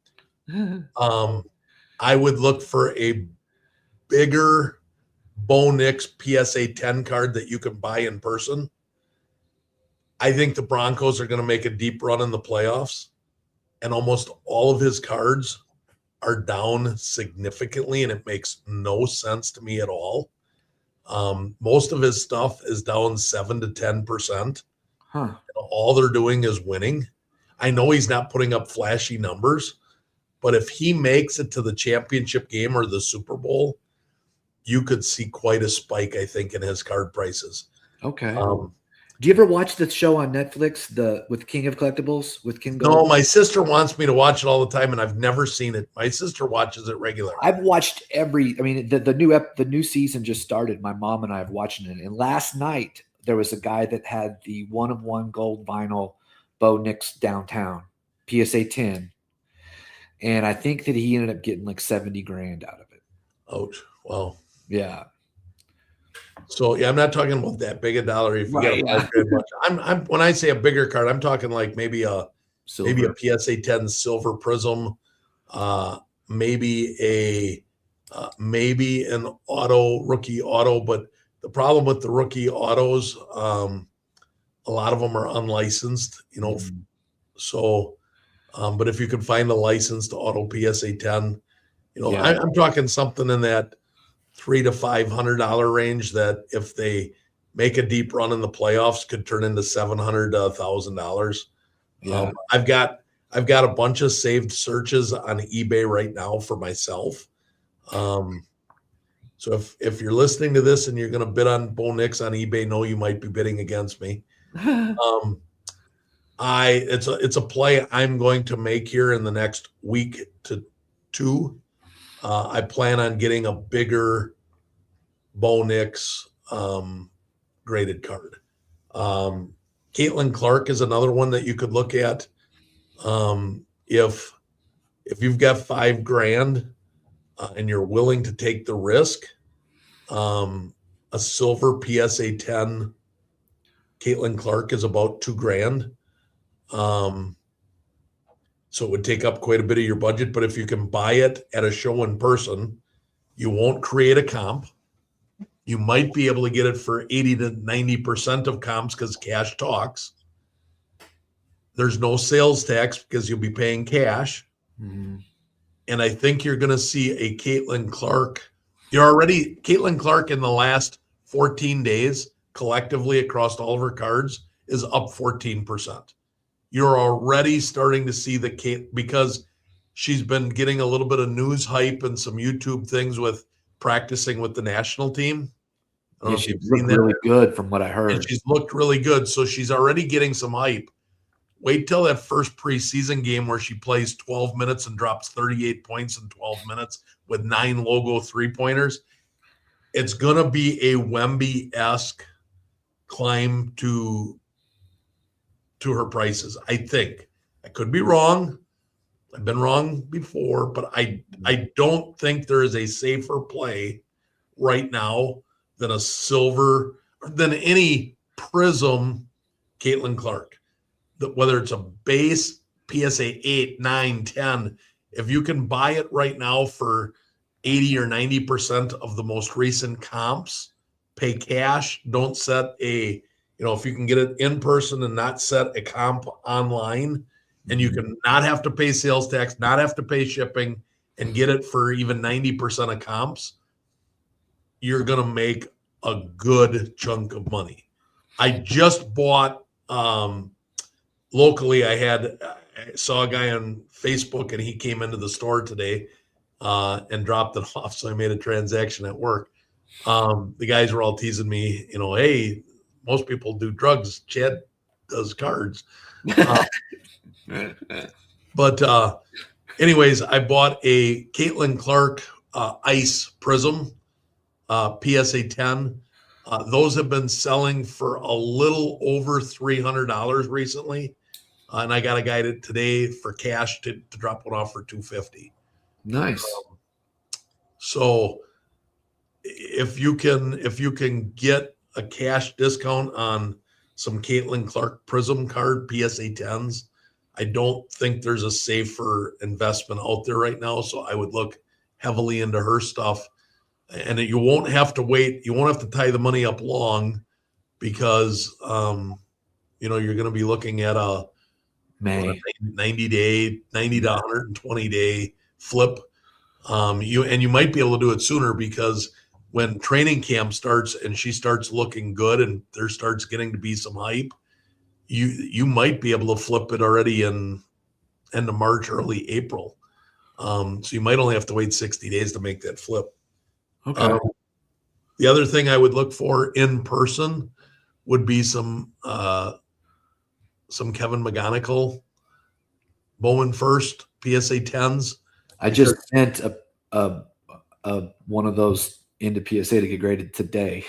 I would look for a bigger Bo Nix PSA 10 card that you can buy in person. I think the Broncos are going to make a deep run in the playoffs, and almost all of his cards are down significantly, and it makes no sense to me at all. Most of his stuff is down 7 to 10%. All they're doing is winning. I know he's not putting up flashy numbers, but if he makes it to the championship game or the Super Bowl, you could see quite a spike, I think, in his card prices. Okay. Do you ever watch the show on Netflix, with King of Collectibles with King Gold? No, my sister wants me to watch it all the time, and I've never seen it. My sister watches it regularly. I've watched the new season just started. My mom and I have watching it. And last night there was a guy that had the 1-of-1 gold vinyl Bo Nix downtown PSA 10, and I think that he ended up getting like $70,000 out of it. Ouch! Wow. Yeah. So yeah, I'm not talking about that big a dollar. If you got I'm when I say a bigger card, I'm talking like maybe a PSA 10 silver prism, maybe an rookie auto. But the problem with the rookie autos, a lot of them are unlicensed, so, but if you can find a licensed auto PSA 10, I'm talking something in that $300 to $500 range that if they make a deep run in the playoffs could turn into $700 to $1,000. Yeah. I've got a bunch of saved searches on eBay right now for myself. So if you're listening to this and you're going to bid on Bo Nix on eBay, know you might be bidding against me. It's a play I'm going to make here in the next week to two. I plan on getting a bigger Bo Nix graded card. Caitlin Clark is another one that you could look at. If you've got $5,000 and you're willing to take the risk, a silver PSA 10 Caitlin Clark is about $2,000. So it would take up quite a bit of your budget, but if you can buy it at a show in person, you won't create a comp. You might be able to get it for 80 to 90% of comps because cash talks. There's no sales tax because you'll be paying cash. Mm-hmm. And I think you're going to see a Caitlin Clark. Caitlin Clark in the last 14 days collectively across all of her cards is up 14%. You're already starting to see because she's been getting a little bit of news hype and some YouTube things with practicing with the national team. Yeah, she's looked really good from what I heard. And she's looked really good. So she's already getting some hype. Wait till that first preseason game where she plays 12 minutes and drops 38 points in 12 minutes with 9 logo 3-pointers. It's going to be a Wemby-esque climb to her prices, I think. I could be wrong. I've been wrong before, but I don't think there is a safer play right now than a silver, than any Prism Caitlin Clark. Whether it's a base PSA 8, 9, 10, if you can buy it right now for 80 or 90% of the most recent comps, pay cash, don't set if you can get it in person and not set a comp online, and you can not have to pay sales tax, not have to pay shipping, and get it for even 90% of comps, you're going to make a good chunk of money. I just bought locally. I saw a guy on Facebook and he came into the store today and dropped it off. So I made a transaction at work. The guys were all teasing me, hey, most people do drugs. Chad does cards. But anyways, I bought a Caitlin Clark Ice Prism PSA 10. Those have been selling for a little over $300 recently. And I got a guy today for cash to drop one off for $250. Nice. So if you can get a cash discount on some Caitlin Clark Prism card PSA 10s, I don't think there's a safer investment out there right now. So I would look heavily into her stuff, and you won't have to wait. You won't have to tie the money up long because, you're going to be looking at a 90 to 120 day flip. You might be able to do it sooner because when training camp starts and she starts looking good and there starts getting to be some hype, you might be able to flip it already in end of March, early April. So you might only have to wait 60 days to make that flip. Okay. The other thing I would look for in person would be some Kevin McGonigal Bowman First PSA 10s. I just sent a one of those into PSA to get graded today.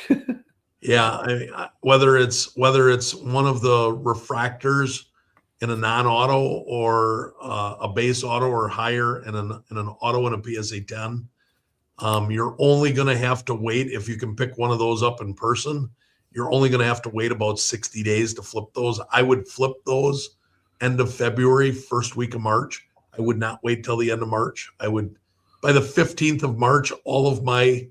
Yeah, I mean, whether it's one of the refractors in a non-auto or a base auto or higher in an auto and a PSA 10, you're only going to have to wait. If you can pick one of those up in person, you're only going to have to wait about 60 days to flip those. I would flip those end of February, first week of March. I would not wait till the end of March. I would, by the 15th of March, all of my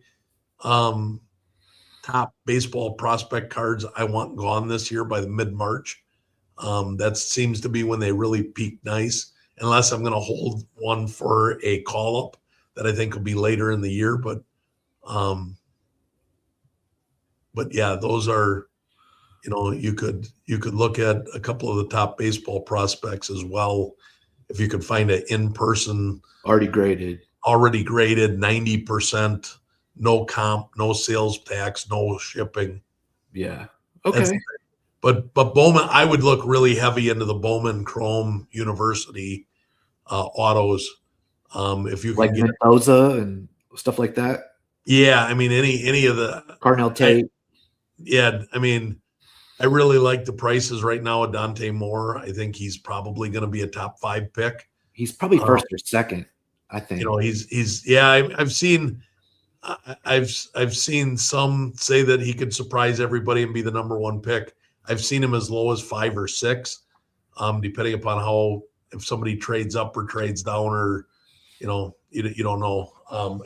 top baseball prospect cards I want gone this year by the mid-March. That seems to be when they really peak nice, unless I'm going to hold one for a call-up that I think will be later in the year. But yeah, those are, you could look at a couple of the top baseball prospects as well. If you could find an in-person already graded, 90%, no comp, no sales tax, no shipping. Yeah. Okay. But Bowman, I would look really heavy into the Bowman Chrome University autos. If you can Like get Mendoza and stuff like that. Yeah, I mean any of the Cardinal Tate. I mean, I really like the prices right now of Dante Moore. I think he's probably going to be a top 5 pick. He's probably first or second, I think. I've seen some say that he could surprise everybody and be the number 1 pick. I've seen him as low as 5 or 6, depending upon if somebody trades up or trades down, or you don't know.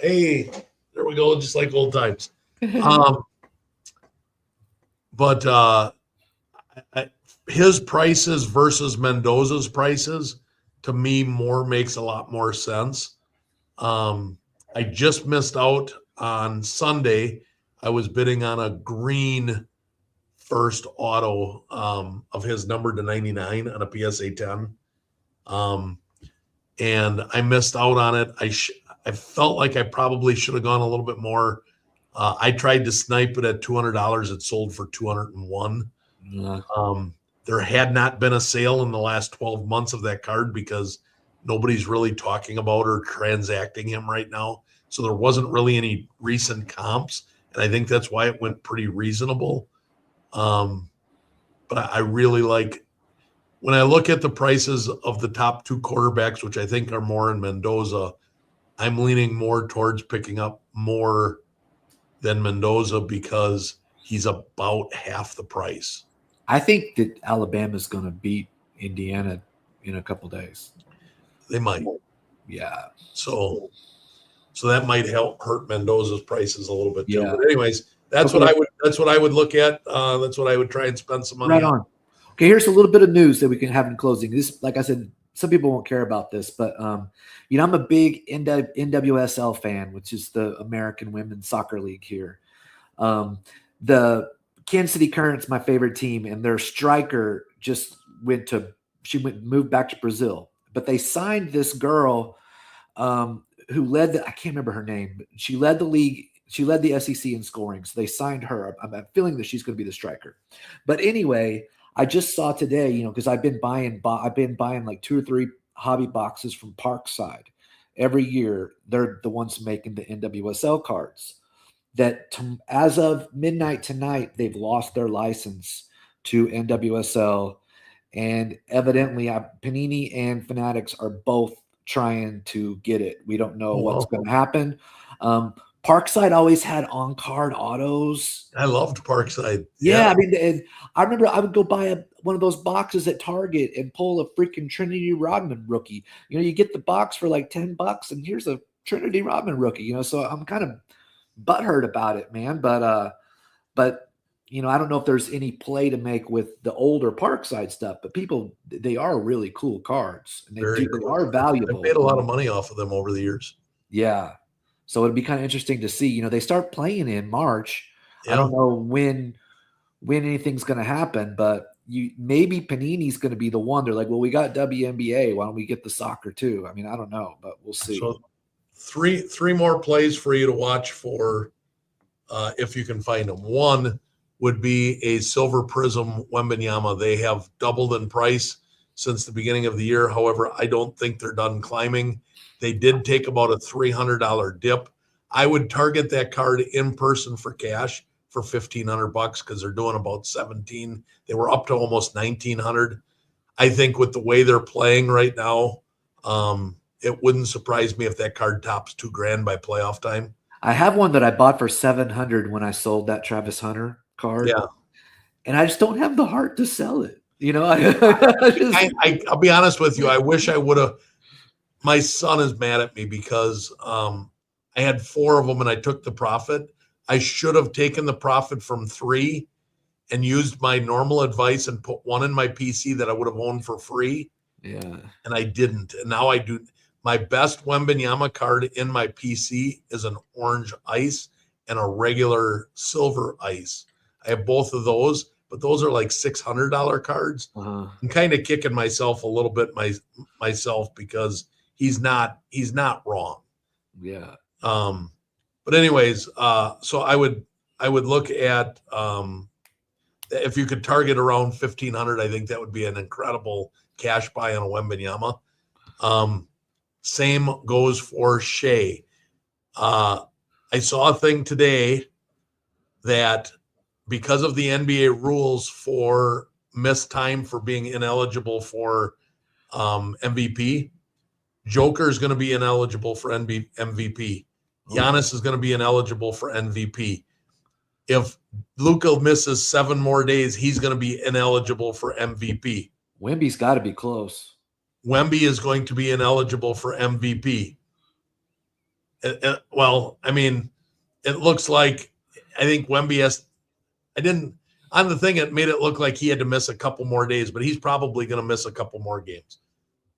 Hey, there we go, just like old times. But his prices versus Mendoza's prices, to me, Moore makes a lot more sense. I just missed out on Sunday. I was bidding on a green first auto of his number to 99 on a PSA 10. And I missed out on it. I felt like I probably should have gone a little bit more. I tried to snipe it at $200. It sold for $201. There had not been a sale in the last 12 months of that card because nobody's really talking about or transacting him right now. So there wasn't really any recent comps. And I think that's why it went pretty reasonable. But I really like, when I look at the prices of the top 2 quarterbacks, which I think are Moore and Mendoza, I'm leaning more towards picking up Moore than Mendoza because he's about half the price. I think that Alabama's going to beat Indiana in a couple days. They might. Yeah. So that might hurt Mendoza's prices a little bit too. Yeah. But anyways, that's what I would look at. That's what I would try and spend some money on. Okay, here's a little bit of news that we can have in closing. This, like I said, some people won't care about this, but I'm a big NWSL fan, which is the American Women's Soccer League here. The Kansas City Current's my favorite team, and their striker just moved back to Brazil. But they signed this girl who led I can't remember her name, but she led the league. She led the SEC in scoring. So they signed her. I'm feeling that she's going to be the striker. But anyway, I just saw today, because I've been buying like 2 or 3 hobby boxes from Parkside every year. They're the ones making the NWSL cards. That as of midnight tonight, they've lost their license to NWSL, and evidently Panini and Fanatics are both trying to get it. We don't know what's going to happen. Parkside always had on-card autos. I loved Parkside. Yeah. I mean, and I remember I would go buy one of those boxes at Target and pull a freaking Trinity Rodman rookie. You get the box for like $10, and here's a Trinity Rodman rookie. So I'm kind of butthurt about it, man. But I don't know if there's any play to make with the older Parkside stuff. But they are really cool cards, and they are valuable. I made a lot of money off of them over the years. Yeah. So it'd be kind of interesting to see. They start playing in March. Yeah. I don't know when anything's going to happen, but maybe Panini's going to be the one. They're like, well, we got WNBA. Why don't we get the soccer too? I mean, I don't know, but we'll see. So three more plays for you to watch for if you can find them. One would be a Silver Prism Wembanyama. They have doubled in price since the beginning of the year. However, I don't think they're done climbing. They did take about a $300 dip. I would target that card in person for cash for $1,500 because they're doing about 17. They were up to almost 1,900. I think with the way they're playing right now, it wouldn't surprise me if that card tops $2,000 by playoff time. I have one that I bought for $700 when I sold that Travis Hunter card. Yeah, and I just don't have the heart to sell it. I'll be honest with you. I wish I would have. My son is mad at me because I had 4 of them and I took the profit. I should have taken the profit from 3 and used my normal advice and put 1 in my PC that I would have owned for free. Yeah. And I didn't. And now I do. My best Wembanyama card in my PC is an orange ice and a regular silver ice. I have both of those, but those are like $600 cards. I'm kind of kicking myself a little bit myself because he's not wrong. Yeah. But anyways, so I would look at if you could target around 1,500, I think that would be an incredible cash buy on a Wembanyama. Same goes for Shea. I saw a thing today that because of the NBA rules for missed time for being ineligible for MVP, Joker is going to be ineligible for MVP. Giannis is going to be ineligible for MVP. If Luka misses 7 more days, he's going to be ineligible for MVP. Wemby's got to be close. Wemby is going to be ineligible for MVP. Well, I mean, it looks like I think Wemby has. I didn't on the thing. It made it look like he had to miss a couple more days, but he's probably going to miss a couple more games.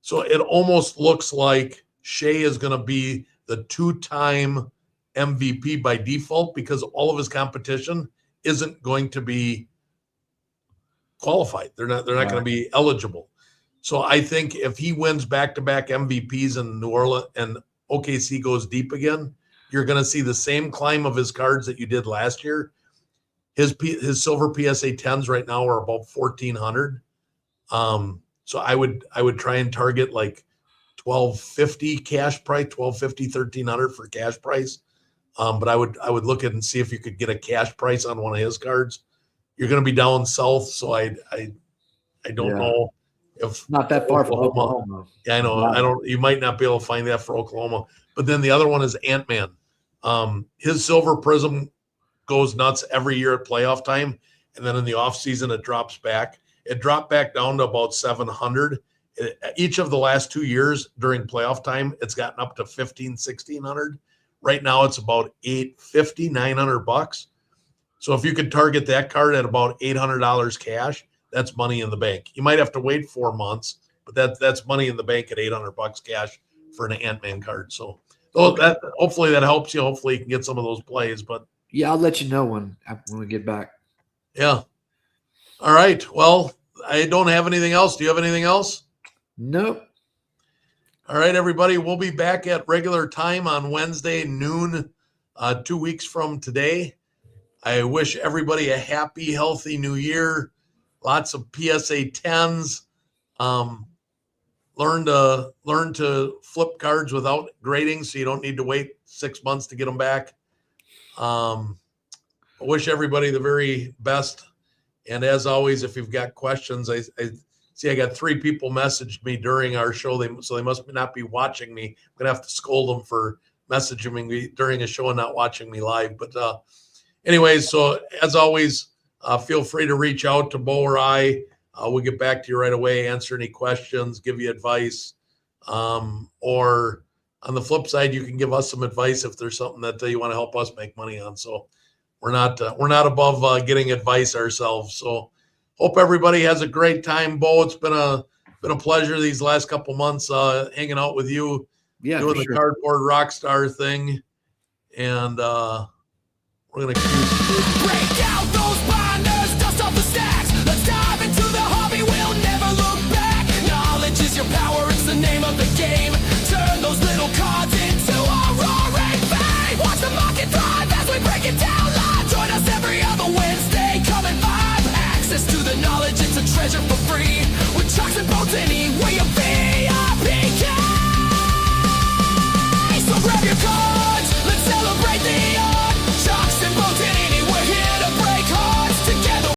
So it almost looks like Shea is going to be the 2-time MVP by default because all of his competition isn't going to be qualified. They're not going to be eligible. So I think if he wins back-to-back MVPs in New Orleans and OKC goes deep again, you're going to see the same climb of his cards that you did last year. His silver PSA 10s right now are about 1,400. So I would try and target like 1,250 cash price, 1,250, 1,300 for cash price. But I would look at and see if you could get a cash price on one of his cards. You're going to be down south, so I don't know if not that far from Oklahoma. Yeah, I know. Wow. I don't. You might not be able to find that for Oklahoma. But then the other one is Ant-Man. His silver prism goes nuts every year at playoff time, and then in the off season it drops back. It dropped back down to about 700. Each of the last 2 years during playoff time, it's gotten up to 1,500, 1,600. Right now, it's about $850, $900. So if you could target that card at about $800 cash, that's money in the bank. You might have to wait 4 months, but that's money in the bank at $800 cash for an Ant-Man card. So that hopefully that helps you. Hopefully you can get some of those plays. But yeah, I'll let you know when we get back. Yeah. All right. Well, I don't have anything else. Do you have anything else? Nope. All right, everybody. We'll be back at regular time on Wednesday noon, 2 weeks from today. I wish everybody a happy, healthy new year. Lots of PSA 10s. Learn to flip cards without grading, so you don't need to wait 6 months to get them back. I wish everybody the very best. And as always, if you've got questions, I see I got 3 people messaged me during our show. So they must not be watching me. I'm going to have to scold them for messaging me during a show and not watching me live. But anyways, so as always, feel free to reach out to Bo or I. We'll get back to you right away, answer any questions, give you advice. Or on the flip side, you can give us some advice if there's something that you want to help us make money on. So we're not above getting advice ourselves. So hope everybody has a great time. Bo, it's been a pleasure these last couple months hanging out with you, doing the cardboard rock star thing, and we're gonna break out those binders, dust off the stacks. Let's dive into the hobby. We'll never look back. Knowledge is your power. It's the name of the game. Turn those little cards into a roaring fame. Watch the market thrive as we break it down live. Join us every other Wednesday. Come and vibe. Access to the knowledge, it's a treasure for free. With Chucks and Boats any way of